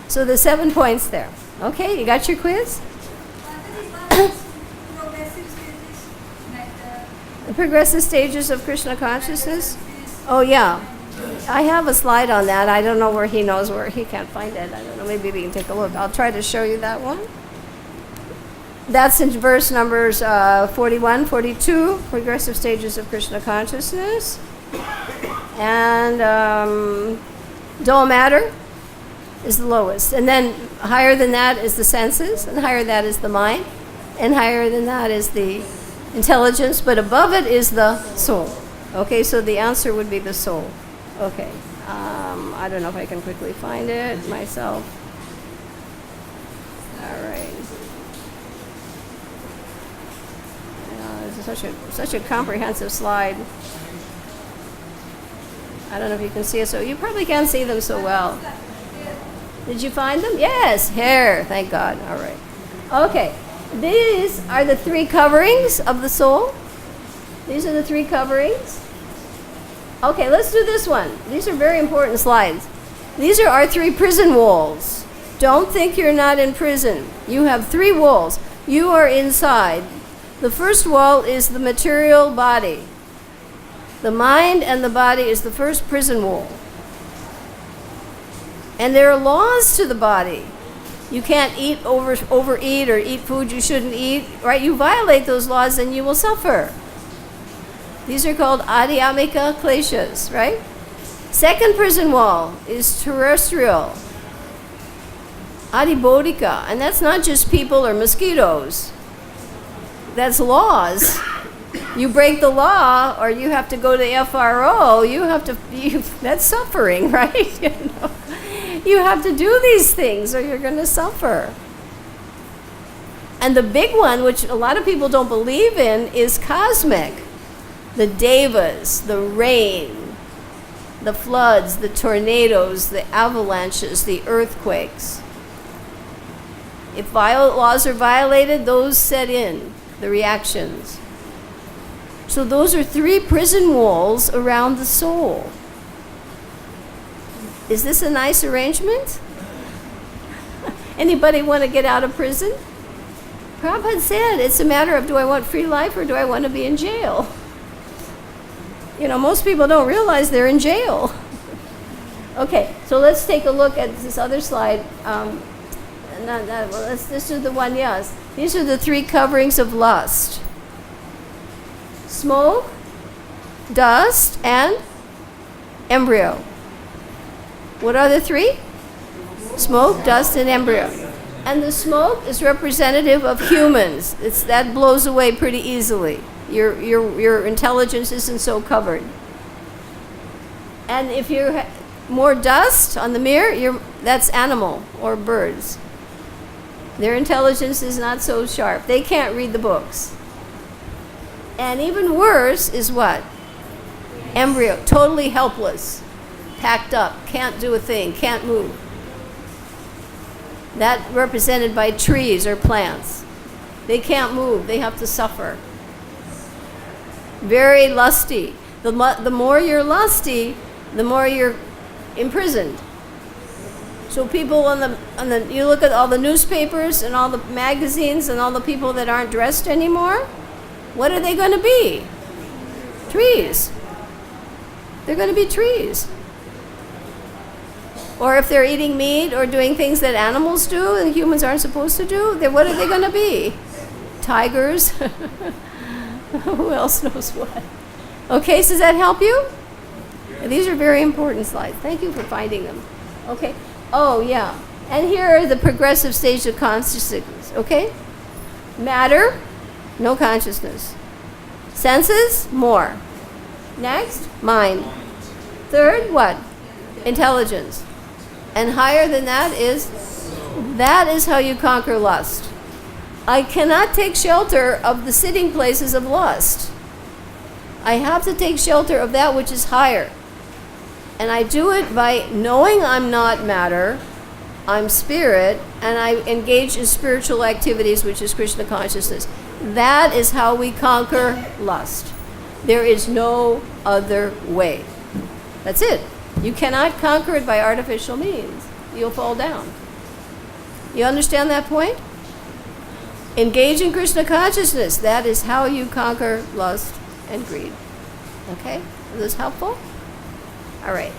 So the 7 points there. Okay, you got your quiz? The progressive stages of Krishna consciousness? Oh, yeah. I have a slide on that. I don't know where he knows where. He can't find it. I don't know. Maybe we can take a look. I'll try to show you that one. That's in verse numbers 41, 42, progressive stages of Krishna consciousness. And dull matter is the lowest. And then higher than that is the senses, and higher than that is the mind, and higher than that is the intelligence, but above it is the soul. Okay, so the answer would be the soul. Okay, I don't know if I can quickly find it myself. All right. This is such a comprehensive slide. I don't know if you can see it, so you probably can't see them so well. Did you find them? Yes, hair, thank God. All right. Okay, these are the 3 coverings of the soul. These are the 3 coverings. Okay, let's do this one. These are very important slides. These are our 3 prison walls. Don't think you're not in prison. You have 3 walls. You are inside. The first wall is the material body. The mind and the body is the first prison wall. And there are laws to the body. You can't overeat or eat food you shouldn't eat, right? You violate those laws and you will suffer. These are called adhyamika kleshas, right? Second prison wall is terrestrial. Adhibodhika, and that's not just people or mosquitoes. That's laws. You break the law, or you have to go to FRO. That's suffering, right? You have to do these things, or you're going to suffer. And the big one, which a lot of people don't believe in, is cosmic. The devas, the rain, the floods, the tornadoes, the avalanches, the earthquakes. If laws are violated, those set in, the reactions. So those are 3 prison walls around the soul. Is this a nice arrangement? Anybody want to get out of prison? Prabhupada said it's a matter of, do I want free life or do I want to be in jail? Most people don't realize they're in jail. Okay, so let's take a look at this other slide. Let's do the one, yes. These are the 3 coverings of lust. Smoke, dust, and embryo. What are the 3? Smoke, dust, and embryo. And the smoke is representative of humans. That blows away pretty easily. Your intelligence isn't so covered. And if you're more dust on the mirror, that's animal or birds. Their intelligence is not so sharp. They can't read the books. And even worse is what? Embryo, totally helpless, packed up, can't do a thing, can't move. That represented by trees or plants. They can't move, they have to suffer. Very lusty. The more you're lusty, the more you're imprisoned. So people you look at all the newspapers and all the magazines and all the people that aren't dressed anymore, what are they going to be? Trees. They're going to be trees. Or if they're eating meat or doing things that animals do and humans aren't supposed to do, then what are they going to be? Tigers. Who else knows what? Okay, so does that help you? These are very important slides. Thank you for finding them. Okay. Oh, yeah. And here are the progressive stages of consciousness. Okay? Matter, no consciousness. Senses, more. Next, mind. Third, what? Intelligence. And higher than that is how you conquer lust. I cannot take shelter of the sitting places of lust. I have to take shelter of that which is higher. And I do it by knowing I'm not matter, I'm spirit, and I engage in spiritual activities, which is Krishna consciousness. That is how we conquer lust. There is no other way. That's it. You cannot conquer it by artificial means. You'll fall down. You understand that point? Engage in Krishna consciousness. That is how you conquer lust and greed. Okay? Is this helpful? All right.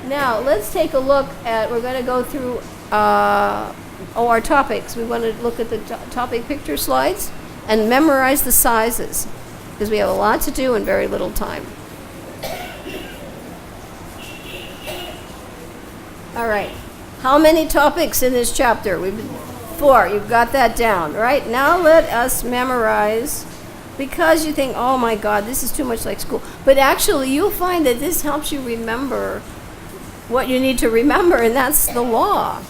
Now, let's take a look at, we're going to go through our topics. We want to look at the topic picture slides and memorize the sizes because we have a lot to do in very little time. All right. How many topics in this chapter? 4. You've got that down, right? Now let us memorize, because you think, oh my God, this is too much like school. But actually, you'll find that this helps you remember what you need to remember, and that's the law.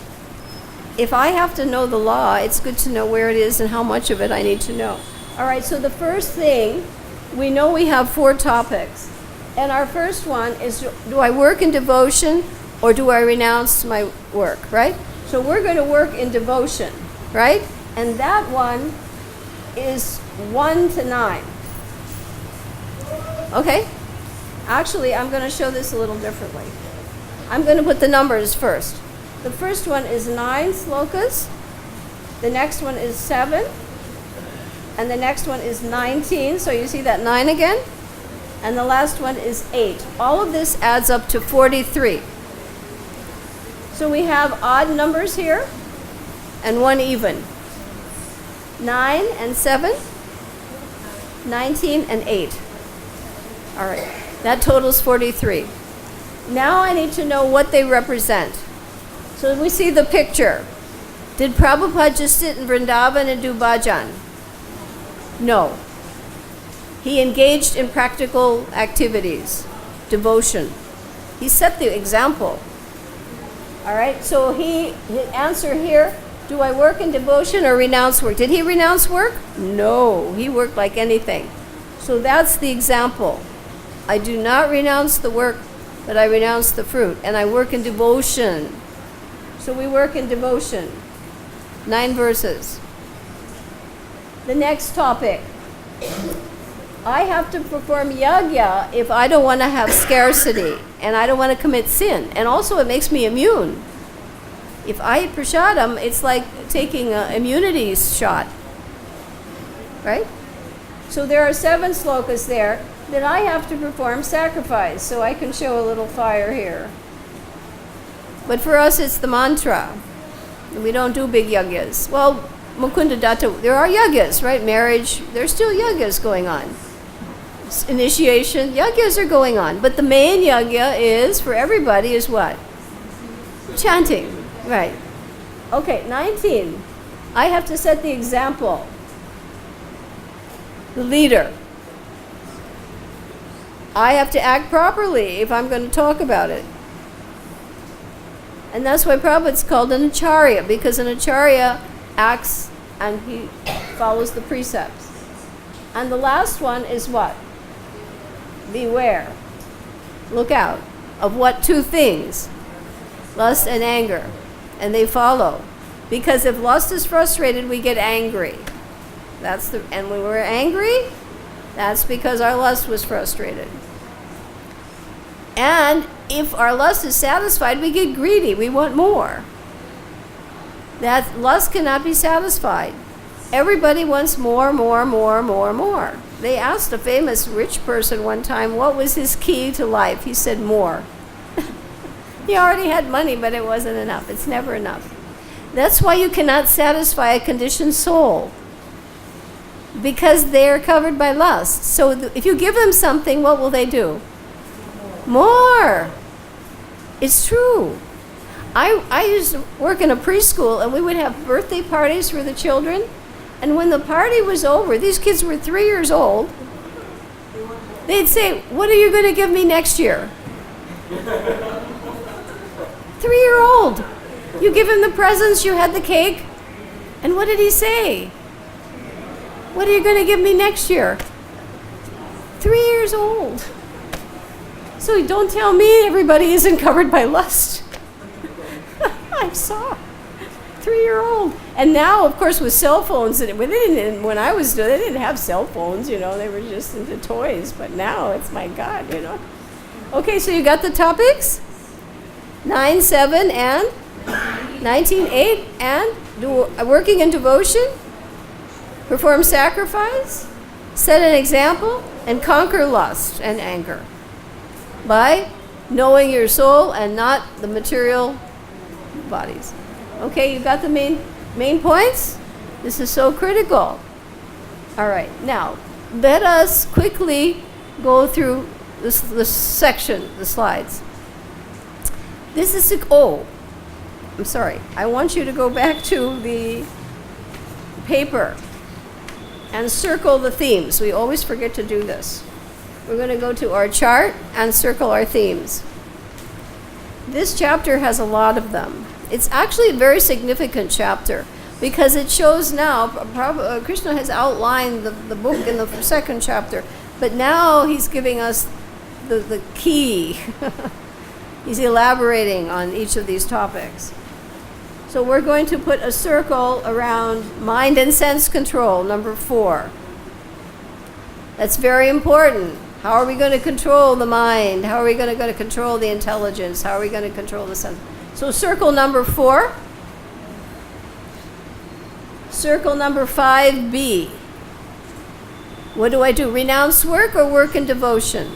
If I have to know the law, it's good to know where it is and how much of it I need to know. All right, so the first thing, we know we have 4 topics. And our first one is, do I work in devotion or do I renounce my work, right? So we're going to work in devotion, right? And that one is 1 to 9. Okay? Actually, I'm going to show this a little differently. I'm going to put the numbers first. The first one is 9 slokas. The next one is 7. And the next one is 19. So you see that 9 again? And the last one is 8. All of this adds up to 43. So we have odd numbers here and 1 even. 9 and 7, 19 and 8. All right, that totals 43. Now I need to know what they represent. So we see the picture. Did Prabhupada just sit in Vrindavan and do bhajan? No. He engaged in practical activities, devotion. He set the example. All right, so his answer here, do I work in devotion or renounce work? Did he renounce work? No, he worked like anything. So that's the example. I do not renounce the work, but I renounce the fruit. And I work in devotion. So we work in devotion. 9 verses. The next topic. I have to perform yajna if I don't want to have scarcity and I don't want to commit sin. And also it makes me immune. If I eat prasadam, it's like taking an immunity shot. Right? So there are 7 slokas there that I have to perform sacrifice. So I can show a little fire here. But for us it's the mantra. We don't do big yajnas. Well, Mukunda Datta, there are yajnas, right? Marriage, there's still yajnas going on. Initiation, yajnas are going on. But the main yajna is, for everybody, is what? Chanting, right. Okay, 19. I have to set the example. The leader. I have to act properly if I'm going to talk about it. And that's why Prabhupada's called an acharya, because an acharya acts and he follows the precepts. And the last one is what? Beware. Look out. Of what 2 things? Lust and anger. And they follow. Because if lust is frustrated, we get angry. And when we're angry, that's because our lust was frustrated. And if our lust is satisfied, we get greedy. We want more. That lust cannot be satisfied. Everybody wants more, more, more, more, more. They asked a famous rich person one time what was his key to life. He said more. He already had money, but it wasn't enough. It's never enough. That's why you cannot satisfy a conditioned soul, because they are covered by lust. So if you give them something, what will they do? More. It's true. I used to work in a preschool, and we would have birthday parties for the children. And when the party was over, these kids were 3 years old, they'd say, "What are you going to give me next year?" 3-year-old. You give him the presents, you had the cake, and what did he say? "What are you going to give me next year?" 3 years old. So don't tell me everybody isn't covered by lust. I saw 3-year-old. And now, of course, with cell phones, when I was doing it, they didn't have cell phones, they were just into toys. But now it's, my God, Okay, so you got the topics? 9-7 and 19-8 and working in devotion, perform sacrifice, set an example, and conquer lust and anger by knowing your soul and not the material bodies. Okay, you got the main points? This is so critical. All right, now let us quickly go through this section, the slides. This is I'm sorry. I want you to go back to the paper and circle the themes. We always forget to do this. We're going to go to our chart and circle our themes. This chapter has a lot of them. It's actually a very significant chapter because it shows now, Krishna has outlined the book in the second chapter, but now he's giving us the key. He's elaborating on each of these topics. So we're going to put a circle around mind and sense control, number 4. That's very important. How are we going to control the mind? How are we going to control the intelligence? How are we going to control the sense? So circle number 4. Circle number 5B. What do I do? Renounce work or work in devotion?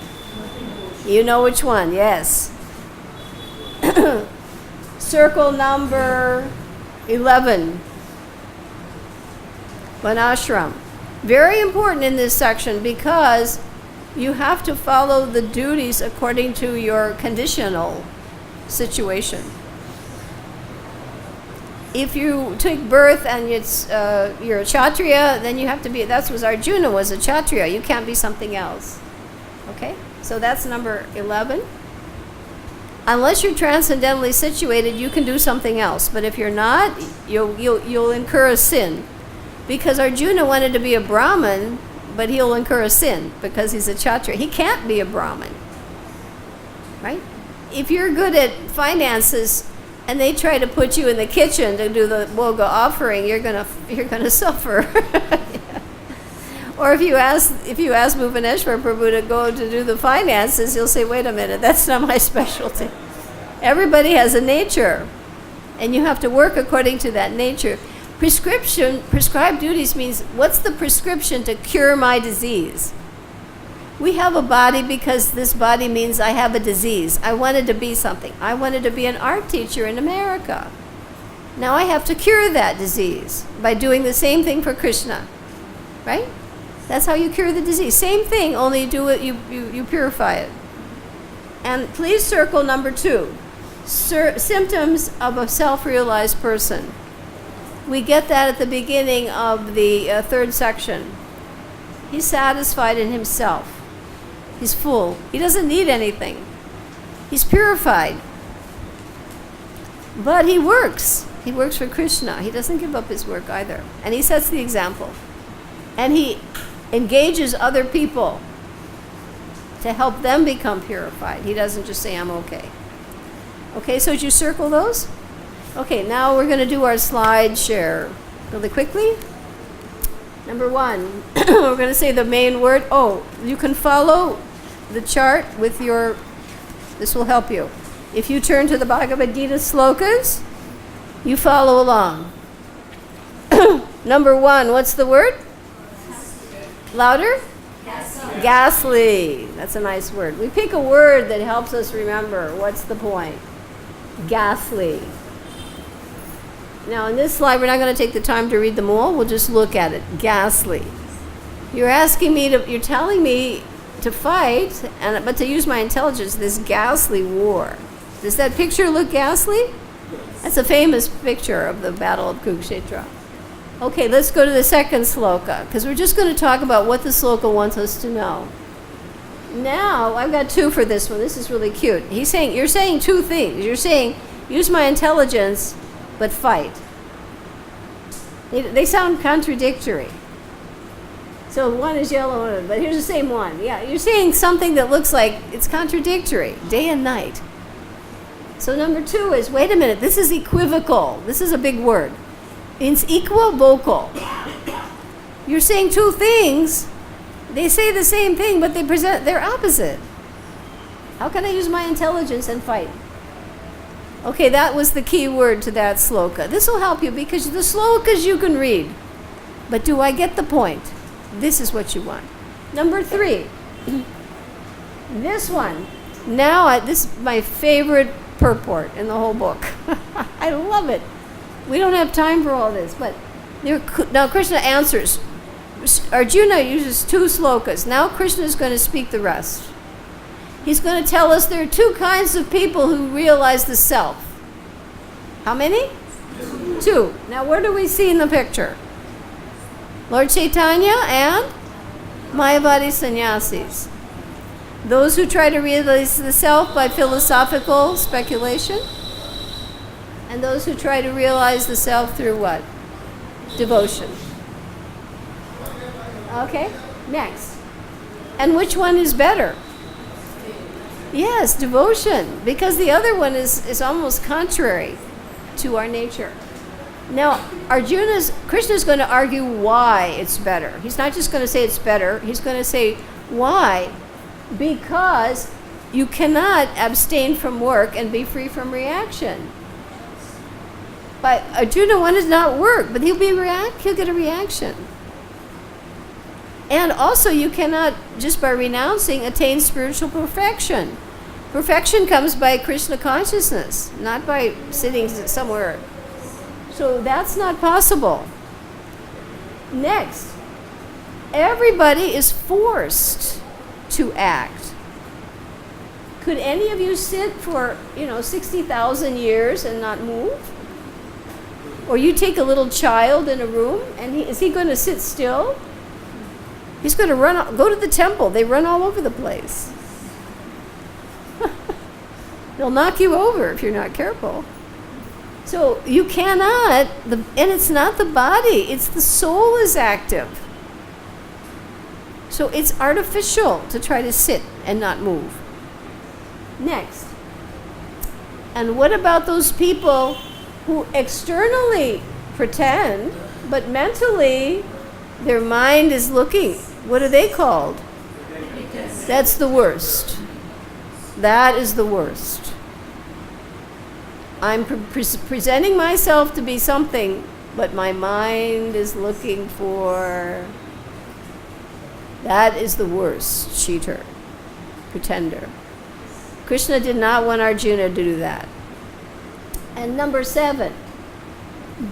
You know which one, yes. Circle number 11. Vanashram. Very important in this section because you have to follow the duties according to your conditional situation. If you take birth and you're a Kshatriya, then you have to be, that's what Arjuna was, a Kshatriya. You can't be something else. Okay? So that's number 11. Unless you're transcendentally situated, you can do something else. But if you're not, you'll incur a sin. Because Arjuna wanted to be a Brahmin, but he'll incur a sin because he's a Kshatriya. He can't be a Brahmin. Right? If you're good at finances and they try to put you in the kitchen to do the Bhoga offering, you're gonna suffer. Yeah. Or if you ask Bhuvaneshwar Prabhu to go to do the finances, he'll say, "Wait a minute, that's not my specialty." Everybody has a nature, and you have to work according to that nature. Prescribed duties means, what's the prescription to cure my disease? We have a body because this body means I have a disease. I wanted to be something. I wanted to be an art teacher in America. Now I have to cure that disease by doing the same thing for Krishna. Right? That's how you cure the disease. Same thing, only you purify it. And please circle number 2. Symptoms of a self-realized person. We get that at the beginning of the third section. He's satisfied in himself. He's full. He doesn't need anything. He's purified. But he works. He works for Krishna. He doesn't give up his work either. And he sets the example. And he engages other people to help them become purified. He doesn't just say, "I'm okay." Okay, so did you circle those? Okay, now we're going to do our slide share really quickly. Number 1, we're going to say the main word. Oh, you can follow the chart with this will help you. If you turn to the Bhagavad-Gita slokas, you follow along. Number 1, what's the word? Louder? Ghastly. That's a nice word. We pick a word that helps us remember. What's the point? Ghastly. Now in this slide, we're not going to take the time to read them all. We'll just look at it. Ghastly. You're telling me to fight, but to use my intelligence, this ghastly war. Does that picture look ghastly? That's a famous picture of the Battle of Kurukshetra. Okay, let's go to the second sloka, because we're just going to talk about what the sloka wants us to know. Now, I've got 2 for this one. This is really cute. You're saying 2 things. You're saying, use my intelligence, but fight. They sound contradictory. So one is yellow, but here's the same one. Yeah, you're saying something that looks like it's contradictory, day and night. So number 2 is, wait a minute, this is equivocal. This is a big word. It's equivocal. You're saying 2 things. They say the same thing, but they're opposite. How can I use my intelligence and fight? Okay, that was the key word to that sloka. This will help you because the slokas you can read. But do I get the point? This is what you want. Number 3. This one. Now, this is my favorite purport in the whole book. I love it. We don't have time for all this, but now Krishna answers. Arjuna uses 2 slokas. Now Krishna is going to speak the rest. He's going to tell us there are 2 kinds of people who realize the self. How many? 2. Now where do we see in the picture? Lord Chaitanya and Mayavadi sannyasis. Those who try to realize the self by philosophical speculation, and those who try to realize the self through what? Devotion. Okay, next. And which one is better? Yes, devotion, because the other one is almost contrary to our nature. Now, Krishna is going to argue why it's better. He's not just going to say it's better. He's going to say why. Because you cannot abstain from work and be free from reaction. But Arjuna wanted to not work, but he'll get a reaction. And also you cannot, just by renouncing, attain spiritual perfection. Perfection comes by Krishna consciousness, not by sitting somewhere. So that's not possible. Next, everybody is forced to act. Could any of you sit for, 60,000 years and not move? Or you take a little child in a room, and is he going to sit still? He's going to go to the temple. They run all over the place. They'll knock you over if you're not careful. So you cannot, and it's not the body, it's the soul is active. So it's artificial to try to sit and not move. Next. And what about those people who externally pretend, but mentally their mind is looking? What are they called? That's the worst. That is the worst. I'm presenting myself to be something, but my mind is looking for... That is the worst cheater, pretender. Krishna did not want Arjuna to do that. And number 7,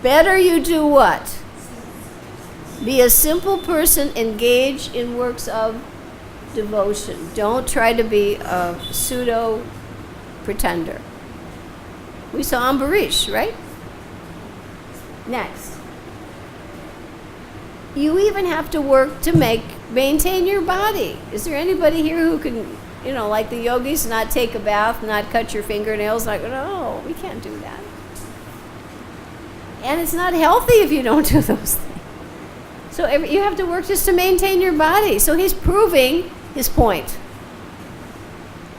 better you do what? Be a simple person, engage in works of devotion. Don't try to be a pseudo pretender. We saw Ambarish, right? Next. You even have to work to maintain your body. Is there anybody here who can, like the yogis, not take a bath, not cut your fingernails? No, we can't do that. And it's not healthy if you don't do those things. So you have to work just to maintain your body. So he's proving his point.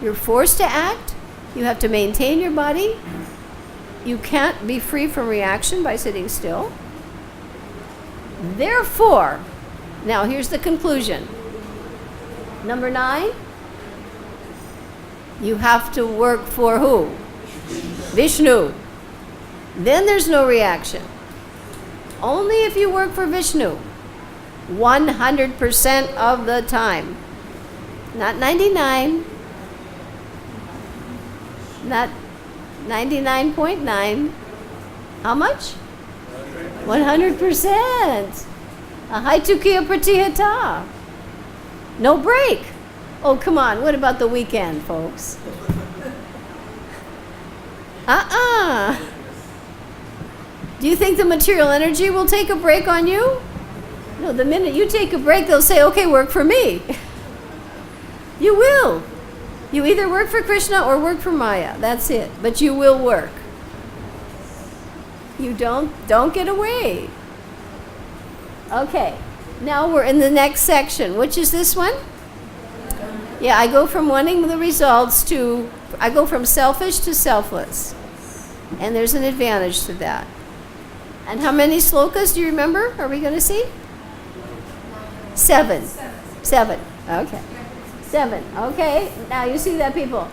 You're forced to act. You have to maintain your body. You can't be free from reaction by sitting still. Therefore, now here's the conclusion. Number 9, you have to work for who? Vishnu. Then there's no reaction. Only if you work for Vishnu. 100% of the time. Not 99. Not 99.9. How much? 100%. Ahaitukiya pratihata. No break. Oh, come on. What about the weekend, folks? Do you think the material energy will take a break on you? No, the minute you take a break, they'll say, okay, work for me. You will. You either work for Krishna or work for Maya. That's it. But you will work. You don't get away. Okay. Now we're in the next section. Which is this one? Yeah, I go from wanting the results to, I go from selfish to selfless. And there's an advantage to that. And how many slokas do you remember? Are we going to see? 7. 7. Okay. 7. Okay. Now you see that, people.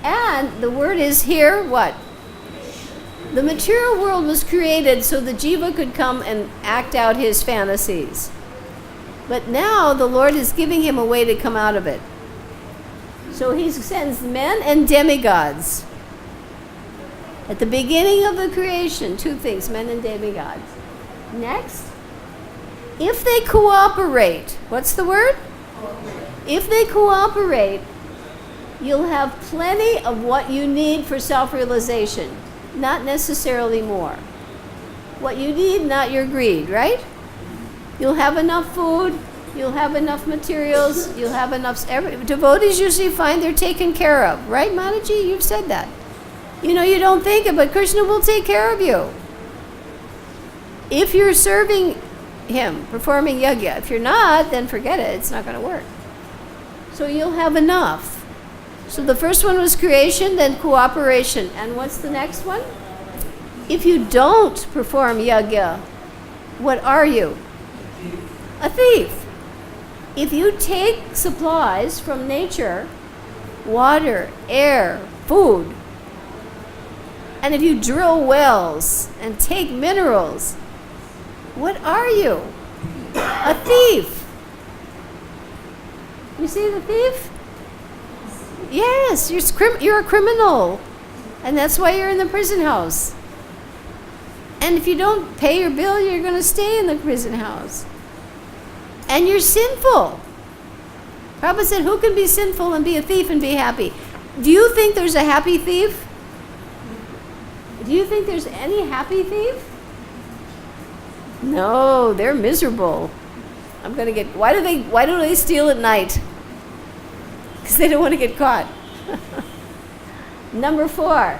And the word is here, what? The material world was created so the jiva could come and act out his fantasies. But now the Lord is giving him a way to come out of it. So he sends men and demigods. At the beginning of the creation, 2 things, men and demigods. Next, if they cooperate, what's the word? If they cooperate, you'll have plenty of what you need for self-realization, not necessarily more. What you need, not your greed, right? You'll have enough food, you'll have enough materials, you'll have enough. Devotees usually find they're taken care of, right, Mataji? You've said that. You know, you don't think it, but Krishna will take care of you. If you're serving him, performing yajna. If you're not, then forget it. It's not going to work. So you'll have enough. So the first one was creation, then cooperation. And what's the next one? If you don't perform yajna, what are you? A thief. If you take supplies from nature, water, air, food, and if you drill wells and take minerals, what are you? A thief. You see the thief? Yes, you're a criminal. And that's why you're in the prison house. And if you don't pay your bill, you're going to stay in the prison house. And you're sinful. Prabhupada said, who can be sinful and be a thief and be happy? Do you think there's a happy thief? Do you think there's any happy thief? No, they're miserable. Why do they steal at night? Because they don't want to get caught. Number 4.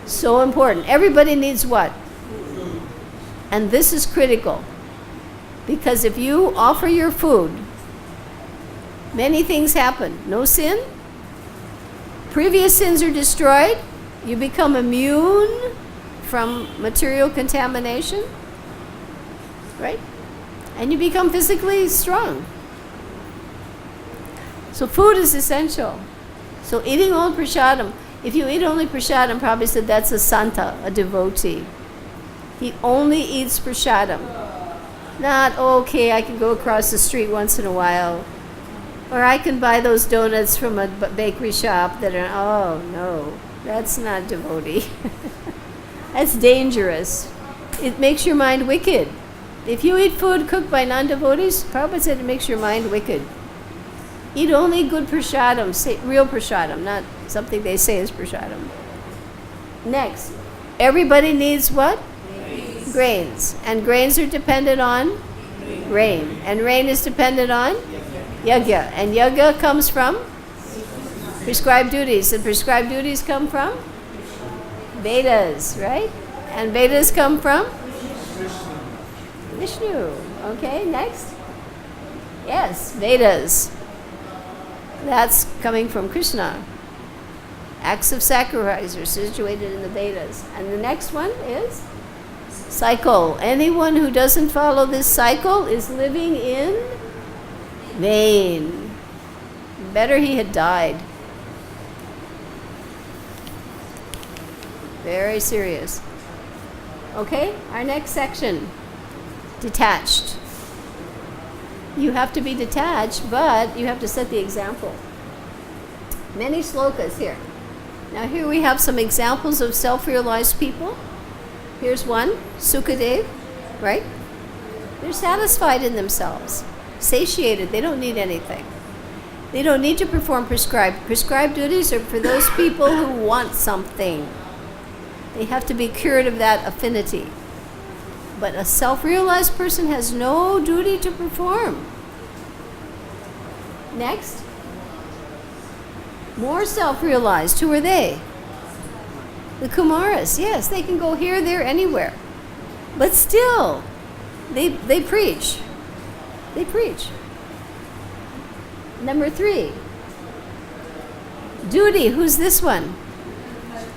So important. Everybody needs what? And this is critical. Because if you offer your food, many things happen. No sin. Previous sins are destroyed. You become immune from material contamination, right? And you become physically strong. So food is essential. So eating all prasadam, if you eat only prasadam, Prabhupada said that's a santa, a devotee. He only eats prasadam. Not, okay, I can go across the street once in a while. Or I can buy those donuts from a bakery shop that are, oh no. That's not devotee. That's dangerous. It makes your mind wicked. If you eat food cooked by non-devotees, Prabhupada said it makes your mind wicked. Eat only good prasadam, real prasadam, not something they say is prasadam. Next, everybody needs what? Grains. And grains are dependent on rain. And rain is dependent on yajna. And yajna comes from prescribed duties. And prescribed duties come from Vedas, right? And Vedas come from Vishnu. Okay, next. Yes, Vedas. That's coming from Krishna. Acts of sacrifice are situated in the Vedas. And the next one is cycle. Anyone who doesn't follow this cycle is living in vain. Better he had died. Very serious. Okay, our next section. detached. You have to be detached, but you have to set the example. Many slokas here. Now here we have some examples of self-realized people. Here's one, Sukadev, right? They're satisfied in themselves, satiated, they don't need anything. They don't need to perform prescribed. Prescribed duties are for those people who want something. They have to be cured of that affinity. But a self-realized person has no duty to perform. Next. More self-realized. Who are they? The Kumaras. Yes, they can go here, there, anywhere. But still, they preach. They preach. Number 3. Duty. Who's this one?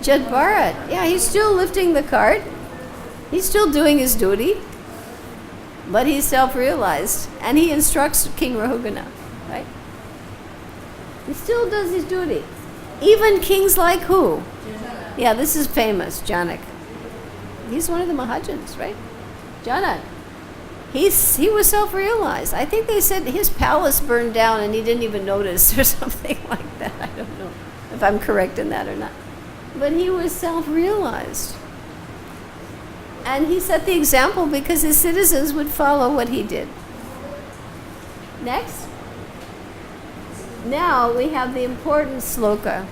Jad Bharat. Yeah, he's still lifting the cart. He's still doing his duty. But he's self-realized. And he instructs King Rahugana. Right? He still does his duty. Even kings like who? Yeah, this is famous, Janak. He's one of the Mahajans, right? Janak. He was self-realized. I think they said his palace burned down and he didn't even notice or something like that. I don't know if I'm correct in that or not. But he was self-realized. And he set the example because his citizens would follow what he did. Next. Now we have the important sloka.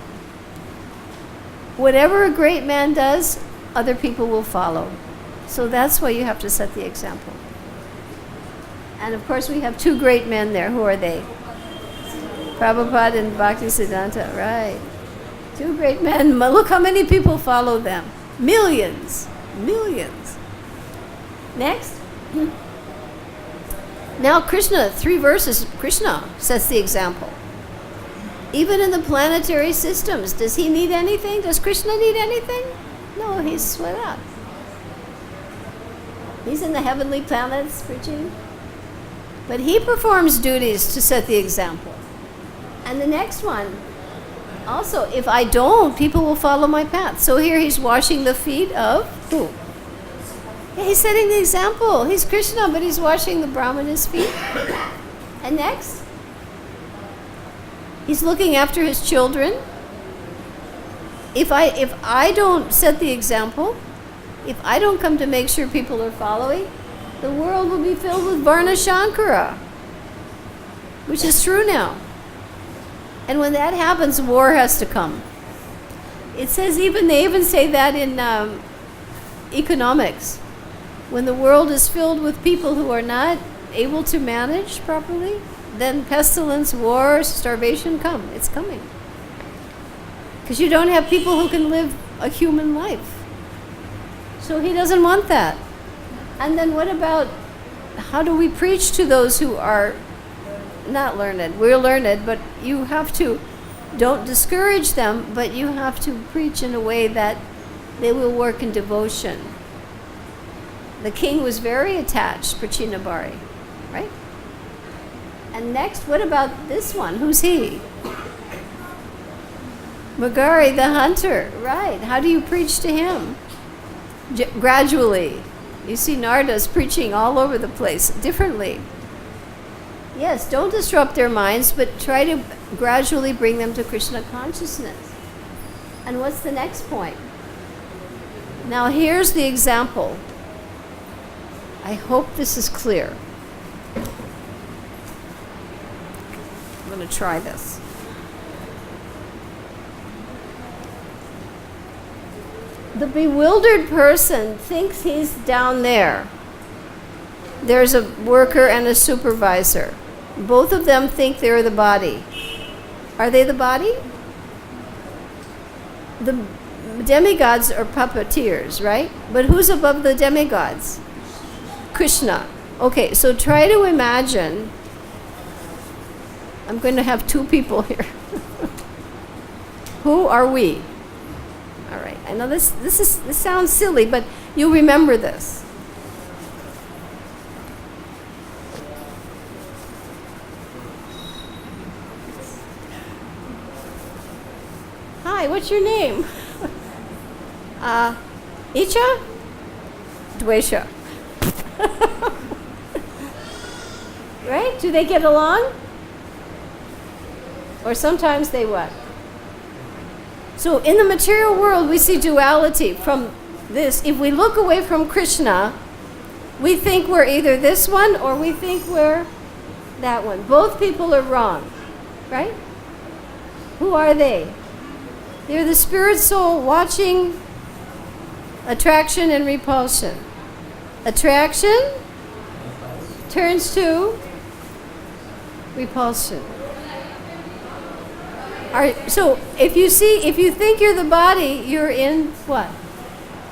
Whatever a great man does, other people will follow. So that's why you have to set the example. And of course we have 2 great men there. Who are they? Prabhupada and Bhaktisiddhanta, right. 2 great men. Look how many people follow them. Millions. Millions. Next. Now Krishna, 3 verses, Krishna sets the example. Even in the planetary systems, does he need anything? Does Krishna need anything? No, he's Swarat. He's in the heavenly planets preaching. But he performs duties to set the example. And the next one, also, if I don't, people will follow my path. So here he's washing the feet of who? Yeah, he's setting the example. He's Krishna, but he's washing the Brahmana's feet. And next, he's looking after his children. If I don't set the example, if I don't come to make sure people are following, the world will be filled with Varna Shankara, which is true now. And when that happens, war has to come. It says they even say that in economics. When the world is filled with people who are not able to manage properly, then pestilence, war, starvation come. It's coming. Because you don't have people who can live a human life. So he doesn't want that. And then what about, how do we preach to those who are not learned? We're learned, but you have to, don't discourage them, but you have to preach in a way that they will work in devotion. The king was very attached, Prachinabhari, right? And next, what about this one? Who's he? Magari, the hunter, right. How do you preach to him? Gradually. You see Narada's preaching all over the place, differently. Yes, don't disrupt their minds, but try to gradually bring them to Krishna consciousness. And what's the next point? Now here's the example. I hope this is clear. I'm going to try this. The bewildered person thinks he's down there. There's a worker and a supervisor. Both of them think they're the body. Are they the body? The demigods are puppeteers, right? But who's above the demigods? Krishna. Okay, so try to imagine. I'm going to have 2 people here. Who are we? All right. I know this sounds silly, but you'll remember this. Hi, what's your name? Icha? Dwesha. Okay? Do they get along? Or sometimes they what? So in the material world, we see duality from this. If we look away from Krishna, we think we're either this one or we think we're that one. Both people are wrong, right? Who are they? They're the spirit soul watching attraction and repulsion. Attraction turns to repulsion. So if you think you're the body, you're in what?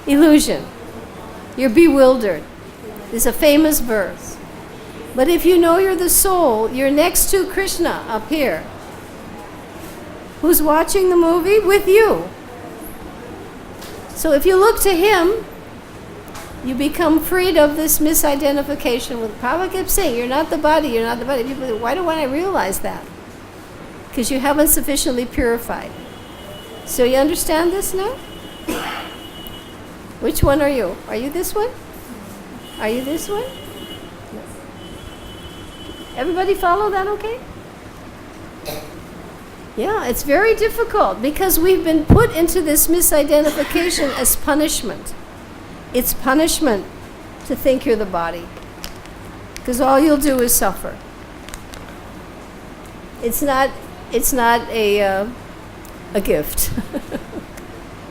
Illusion. You're bewildered. There's a famous verse. But if you know you're the soul, you're next to Krishna up here, who's watching the movie with you. So if you look to him, you become freed of this misidentification with Prabhupada kept saying, you're not the body, you're not the body. People say, why don't I realize that? Because you haven't sufficiently purified. So you understand this now? Which one are you? Are you this one? Are you this one? Everybody follow that okay? Yeah, it's very difficult because we've been put into this misidentification as punishment. It's punishment to think you're the body. Because all you'll do is suffer. It's not a gift.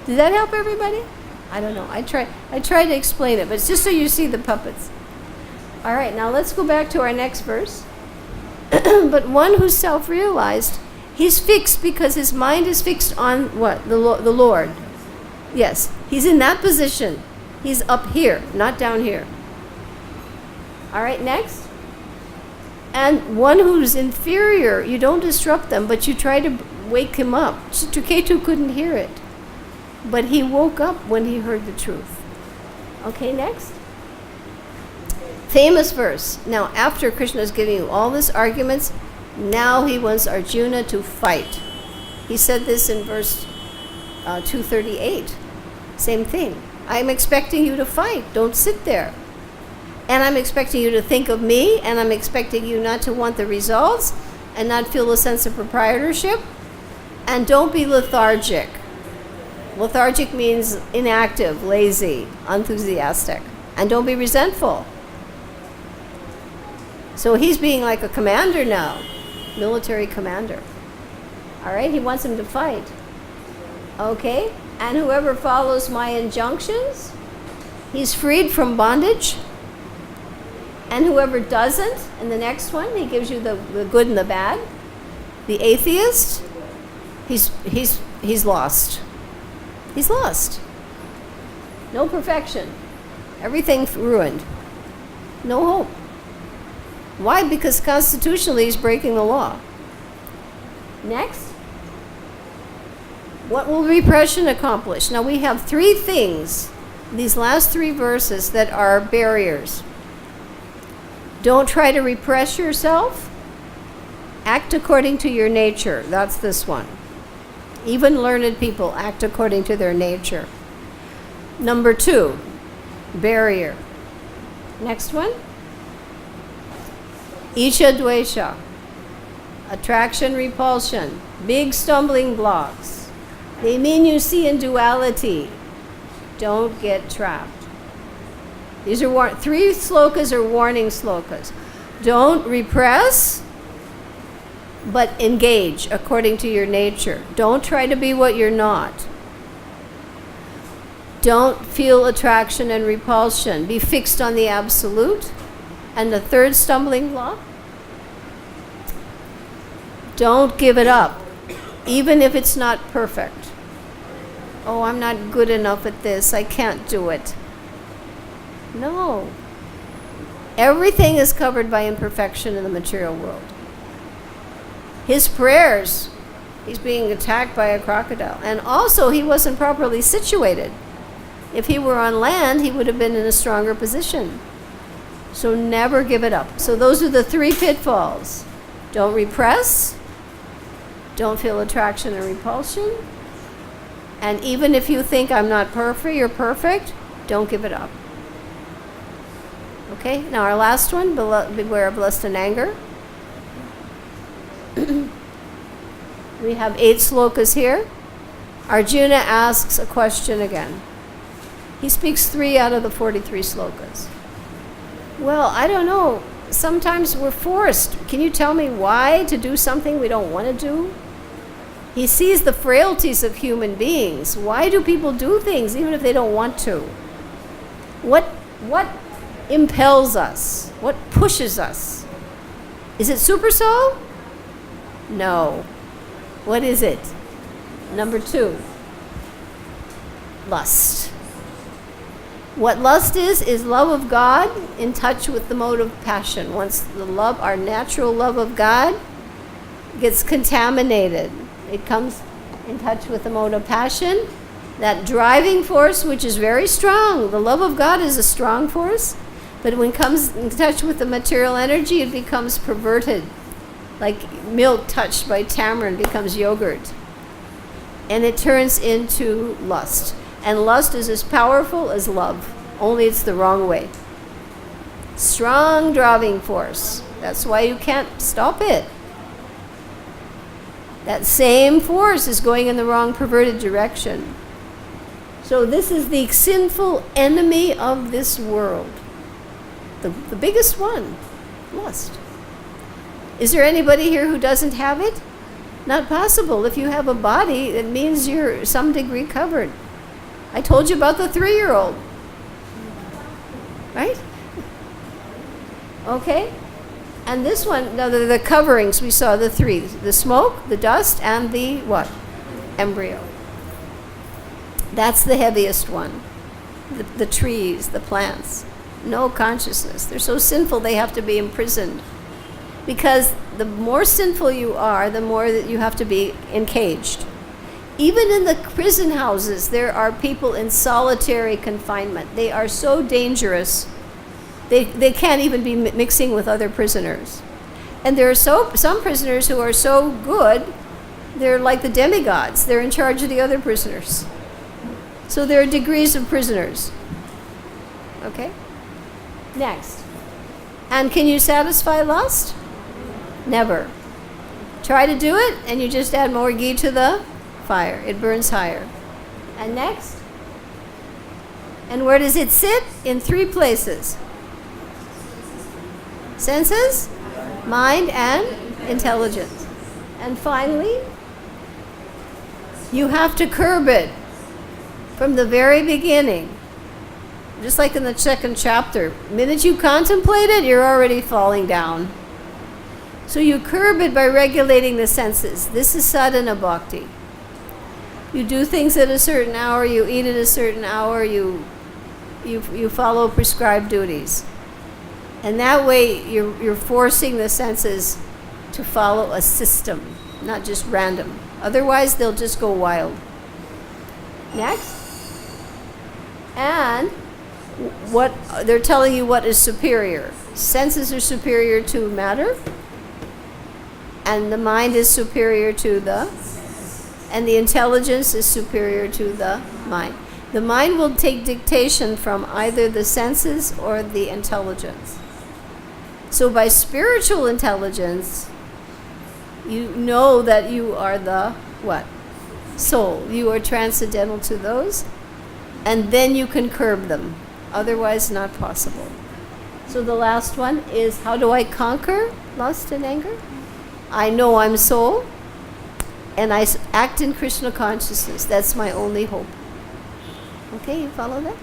Did that help everybody? I don't know. I try to explain it, but it's just so you see the puppets. All right, now let's go back to our next verse. But one who's self-realized, he's fixed because his mind is fixed on what? The Lord. Yes, he's in that position. He's up here, not down here. All right, next. And one who's inferior, you don't disrupt them, but you try to wake him up. Chitraketu couldn't hear it, but he woke up when he heard the truth. Okay, next. Famous verse. Now, after Krishna is giving you all these arguments, now he wants Arjuna to fight. He said this in verse 238. Same thing. I'm expecting you to fight. Don't sit there. And I'm expecting you to think of me, and I'm expecting you not to want the results and not feel a sense of proprietorship. And don't be lethargic. Lethargic means inactive, lazy, unenthusiastic. And don't be resentful. So he's being like a commander now, military commander. All right, he wants him to fight. Okay, and whoever follows my injunctions, he's freed from bondage. And whoever doesn't, in the next one, he gives you the good and the bad. The atheist, he's lost. He's lost. No perfection. Everything ruined. No hope. Why? Because constitutionally he's breaking the law. Next. What will repression accomplish? Now we have three things, these last three verses, that are barriers. Don't try to repress yourself. Act according to your nature. That's this one. Even learned people act according to their nature. Number 2, barrier. Next one. Isha dvesha. Attraction, repulsion. Big stumbling blocks. They mean you see in duality. Don't get trapped. These are 3 slokas are warning slokas. Don't repress, but engage according to your nature. Don't try to be what you're not. Don't feel attraction and repulsion. Be fixed on the absolute. And the 3rd stumbling block, don't give it up, even if it's not perfect. Oh, I'm not good enough at this. I can't do it. No. Everything is covered by imperfection in the material world. His prayers, he's being attacked by a crocodile. And also, he wasn't properly situated. If he were on land, he would have been in a stronger position. So never give it up. So those are the 3 pitfalls. Don't repress. Don't feel attraction or repulsion. And even if you think I'm not perfect, you're perfect, don't give it up. Okay, now our last one, beware of lust and anger. We have 8 slokas here. Arjuna asks a question again. He speaks 3 out of the 43 slokas. Well, I don't know. Sometimes we're forced. Can you tell me why to do something we don't want to do? He sees the frailties of human beings. Why do people do things even if they don't want to? What impels us? What pushes us? Is it super soul? No. What is it? Number 2. Lust. What lust is love of God in touch with the mode of passion. Once the love, our natural love of God, gets contaminated, it comes in touch with the mode of passion. That driving force, which is very strong. The love of God is a strong force, but when it comes in touch with the material energy, it becomes perverted. Like milk touched by tamarind becomes yogurt. And it turns into lust. And lust is as powerful as love, only it's the wrong way. Strong driving force. That's why you can't stop it. That same force is going in the wrong, perverted direction. So this is the sinful enemy of this world. The biggest one, lust. Is there anybody here who doesn't have it? Not possible. If you have a body, it means you're some degree covered. I told you about the 3-year-old. Right? Okay? And this one, now the coverings, we saw the 3. The smoke, the dust, and the what? Embryo. That's the heaviest one. The trees, the plants. No consciousness. They're so sinful they have to be imprisoned. Because the more sinful you are, the more that you have to be encaged. Even in the prison houses, there are people in solitary confinement. They are so dangerous, they can't even be mixing with other prisoners. And there are some prisoners who are so good, they're like the demigods. They're in charge of the other prisoners. So there are degrees of prisoners. Okay? Next. And can you satisfy lust? Never. Try to do it, and you just add more ghee to the fire. It burns higher. And next. And where does it sit? In 3 places. Senses, mind, and intelligence. And finally, you have to curb it from the very beginning. Just like in the 2nd chapter. The minute you contemplate it, you're already falling down. So you curb it by regulating the senses. This is sadhana bhakti. You do things at a certain hour, you eat at a certain hour, you follow prescribed duties. And that way you're forcing the senses to follow a system, not just random. Otherwise they'll just go wild. Next. And what they're telling you what is superior. Senses are superior to matter, and the mind is superior to and the intelligence is superior to the mind. The mind will take dictation from either the senses or the intelligence. So by spiritual intelligence, you know that you are the what? Soul. You are transcendental to those, and then you can curb them. Otherwise, not possible. So the last one is, how do I conquer lust and anger? I know I'm soul, and I act in Krishna consciousness. That's my only hope. Okay, you follow that?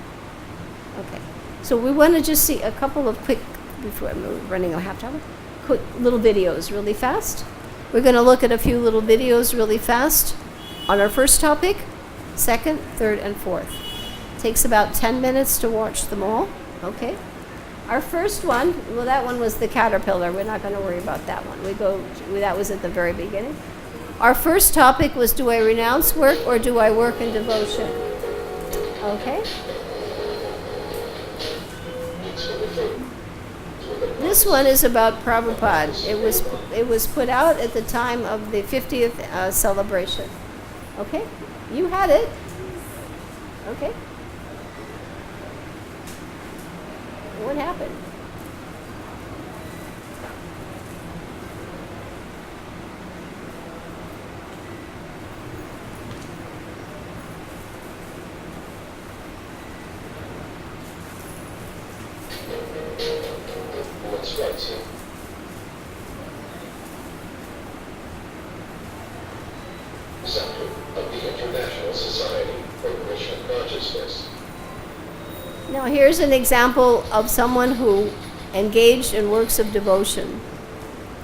Okay. So we want to just see a couple of quick, before I'm running a half hour, quick little videos really fast. We're going to look at a few little videos really fast on our first topic, 2nd, 3rd, and 4th. Takes about 10 minutes to watch them all. Okay. Our first one, well, that one was the caterpillar. We're not going to worry about that one. That was at the very beginning. Our first topic was, do I renounce work or do I work in devotion? Okay. This one is about Prabhupada. It was put out at the time of the 50th celebration. Okay? You had it. Okay? What happened? instructs him. Center of the International Society for Krishna Consciousness. Now here's an example of someone who engaged in works of devotion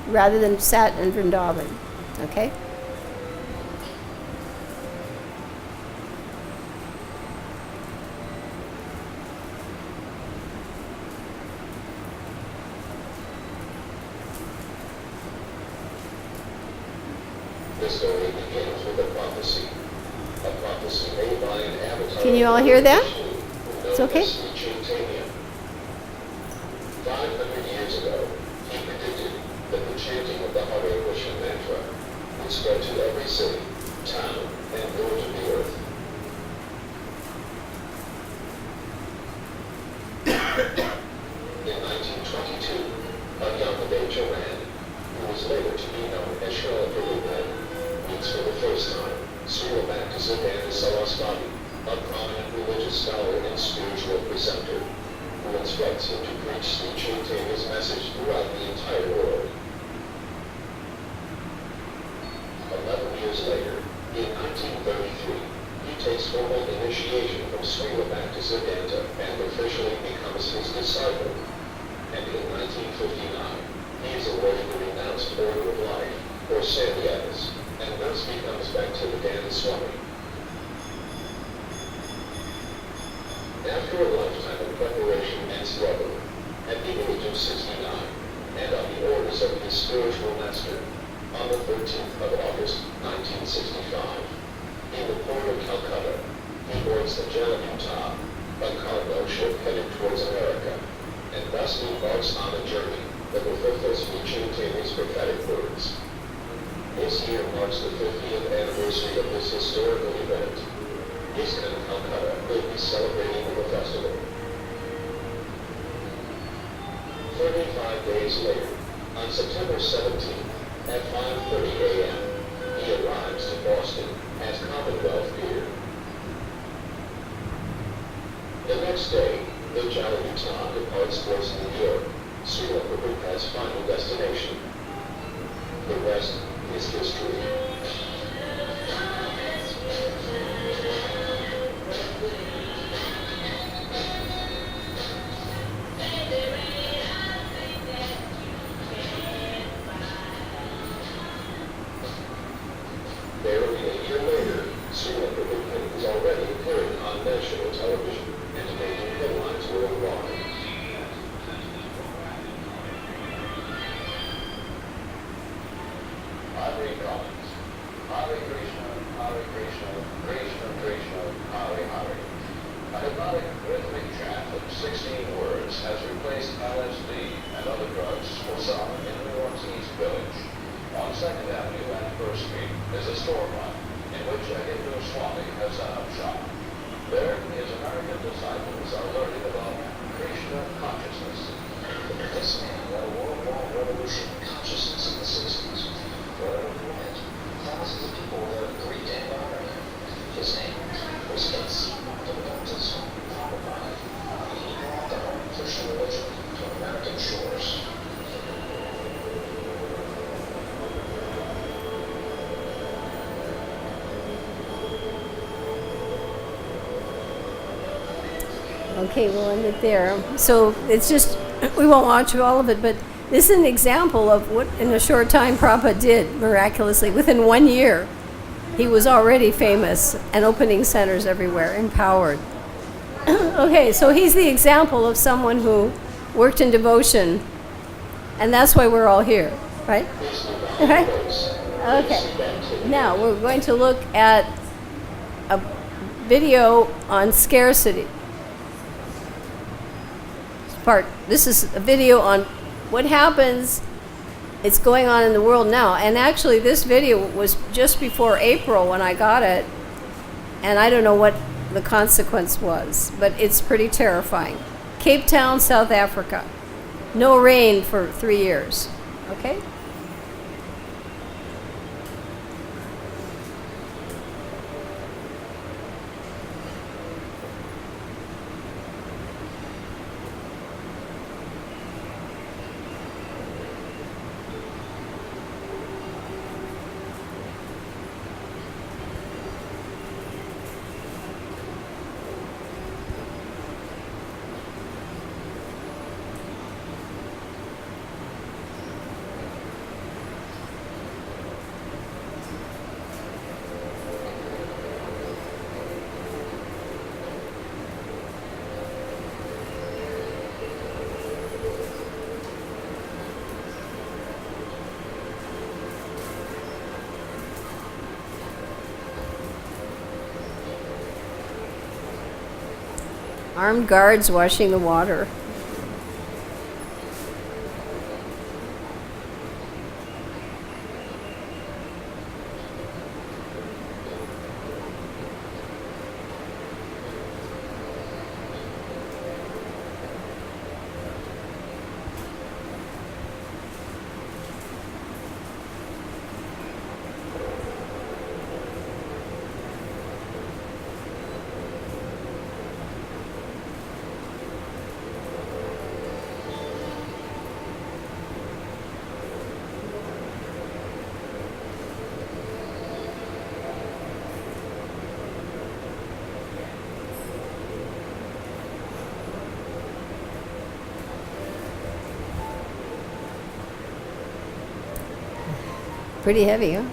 rather than sat in Vrindavan. Okay? The story begins with a prophecy made by an avatar. Can you all hear that? It's okay. 500 years ago, he predicted that the chanting of the Hare Krishna mantra would spread to every city, town, and village of the earth. In 1922, a young Jaran, who was later to be known as Srila Prabhupada, meets for the first time Srila Bhaktisiddhanta Saraswati, a prominent religious scholar and spiritual preceptor, who instructs him to preach Sri Chaitanya's message throughout the entire world. 11 years later, in 1933, he takes formal initiation from Srila Bhaktisiddhanta and officially becomes his disciple. And in 1959, he is awarded the renounced Order of Life, or Sannyas, and thus becomes Bhaktisiddhanta Swami. After a lifetime of preparation and struggle, at the age of 69, and on the orders of his spiritual master, on the 13th of August, 1965, in the port of Calcutta, he boards the Jaladuta, a cargo ship headed towards America, and thus embarks on a journey that will fulfill Sri Chaitanya's prophetic words. This year marks the 50th anniversary of this historical event. ISKCON Calcutta will be celebrating the festival. 35 days later, on September 17th, at 5:30 a.m., he arrives to Boston at Commonwealth Pier. The next day, the Jaladuta departs towards New York, Srila Prabhupada's final destination. The rest is history. Barely a year later, Srila Prabhupada is already appearing on national television and making headlines worldwide. Hare Collins. Hare Krishna, Krishna Krishna, Hare Hare. A hypnotic rhythmic chant of 16 words has replaced LSD and other drugs for some in New York's East Village. On 2nd Avenue and 1st Street is a storefront in which a Hindu Swami has set up shop. There, his American disciples are learning about Krishna consciousness. This man led a worldwide revolution in consciousness in the 60s. Wherever he went, thousands of people were agreed to honor him. His name was ISKCON, Swami Prabhupada. He brought the whole Christian religion to American shores. Okay, we'll end it there. So it's just, we won't watch all of it, but this is an example of what in a short time Prabhupada did miraculously. Within 1 year, he was already famous and opening centers everywhere, empowered. Okay, so he's the example of someone who worked in devotion, and that's why we're all here, right? Right? Okay. Now we're going to look at a video on scarcity. This is a video on what happens, it's going on in the world now. And actually this video was just before April when I got it, and I don't know what the consequence was, but it's pretty terrifying. Cape Town, South Africa. No rain for 3 years. Okay? Armed guards washing the water. Pretty heavy, huh?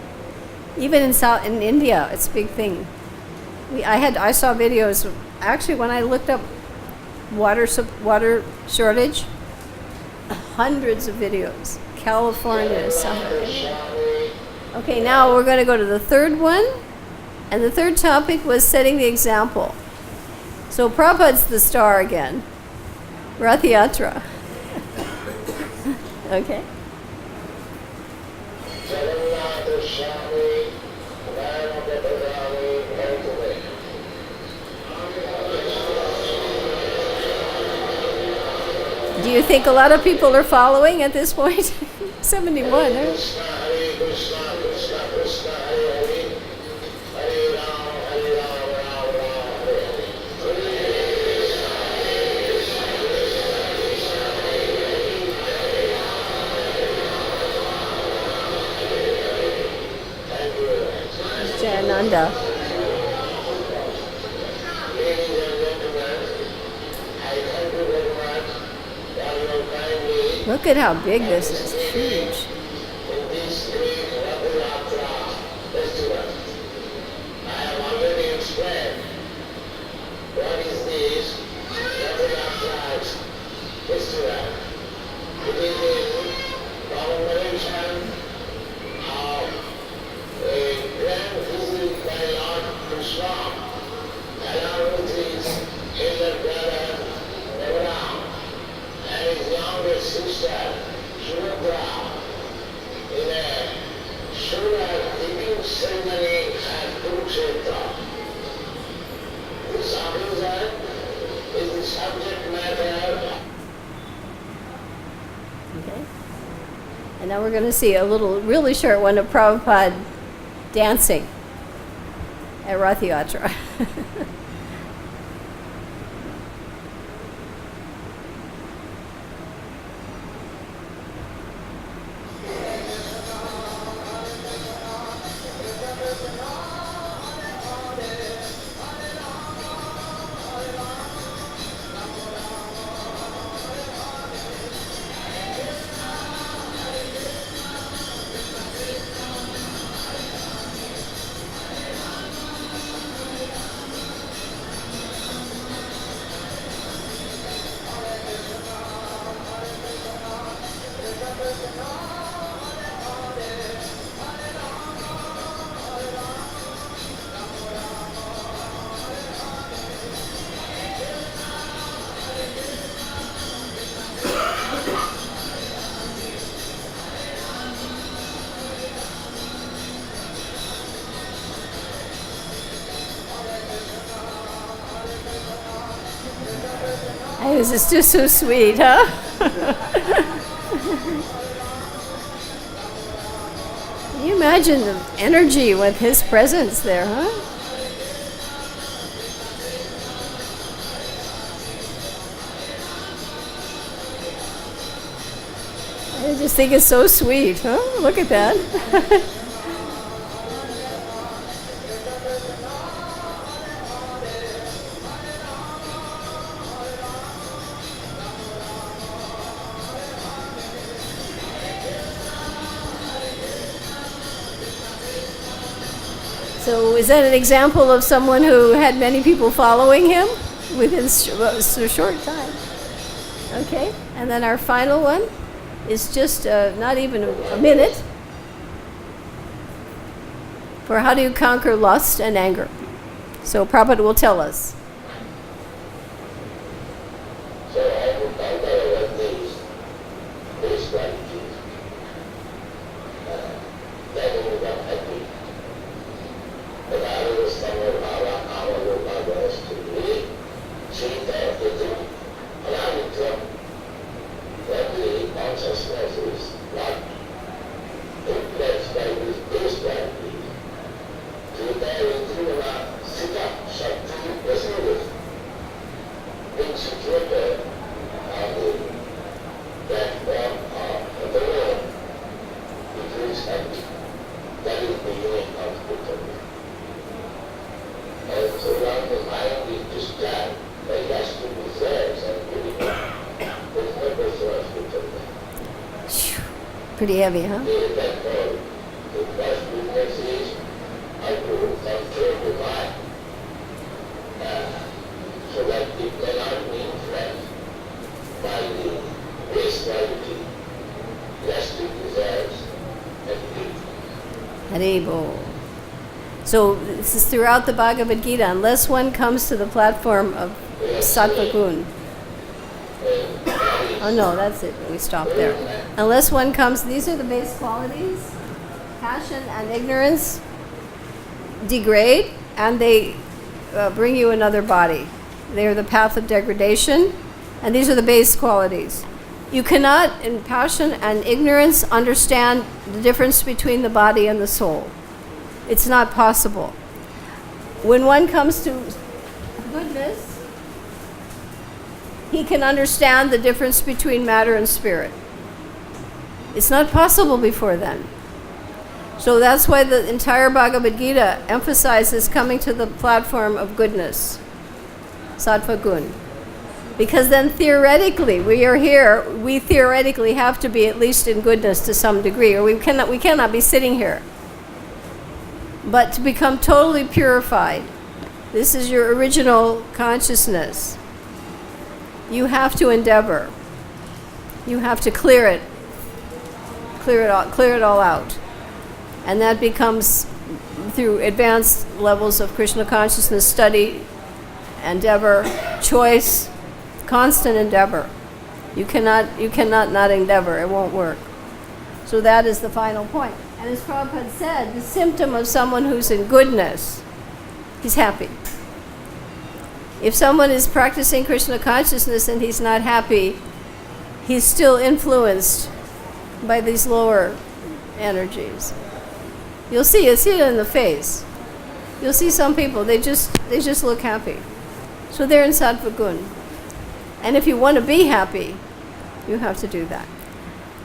Even in India, it's a big thing. I saw videos. Actually, when I looked up water shortage, hundreds of videos. California, something. Okay, now we're going to go to the third one, and the third topic was setting the example. So Prabhupada's the star again. Rath Yatra. Okay. Do you think a lot of people are following at this point? 71, huh? Jananda. Look at how big this is. Huge. And now we're going to see a really short one of Prabhupada dancing at Rath Yatra. This is just so sweet, huh? Can you imagine the energy with his presence there, huh? I just think it's so sweet, huh? Look at that. So is that an example of someone who had many people following him within a short time? Okay, and then our final one is just not even a minute for how do you conquer lust and anger. So Prabhupada will tell us. Pretty heavy, huh? The first business is how to control the mind, so that it cannot be influenced by the base quality, lasting desires, and greed. Haribo. So this is throughout the Bhagavad Gita, unless one comes to the platform of Sattva Gun. Oh no, that's it. We stop there. Unless one comes, these are the base qualities. Passion and ignorance degrade, and they bring you another body. They are the path of degradation, and these are the base qualities. You cannot, in passion and ignorance, understand the difference between the body and the soul. It's not possible. When one comes to goodness, he can understand the difference between matter and spirit. It's not possible before then. So that's why the entire Bhagavad Gita emphasizes coming to the platform of goodness, Sattva Gun. Because then theoretically, we are here, we theoretically have to be at least in goodness to some degree, or we cannot be sitting here. But to become totally purified, this is your original consciousness. You have to endeavor. You have to clear it all out. And that becomes through advanced levels of Krishna consciousness study, endeavor, choice, constant endeavor. You cannot not endeavor. It won't work. So that is the final point. And as Prabhupada said, the symptom of someone who's in goodness, he's happy. If someone is practicing Krishna consciousness and he's not happy, he's still influenced by these lower energies. You'll see it in the face. You'll see some people, they just look happy. So they're in Sattva Gun. And if you want to be happy, you have to do that.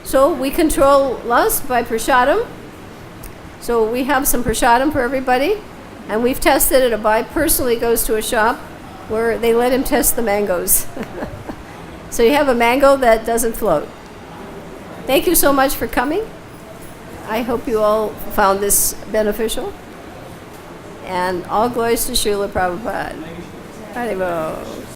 So we control lust by prasadam. So we have some prasadam for everybody. And we've tested it. Abai personally goes to a shop where they let him test the mangoes. So you have a mango that doesn't float. Thank you so much for coming. I hope you all found this beneficial. And all glories to Srila Prabhupada. Haribo.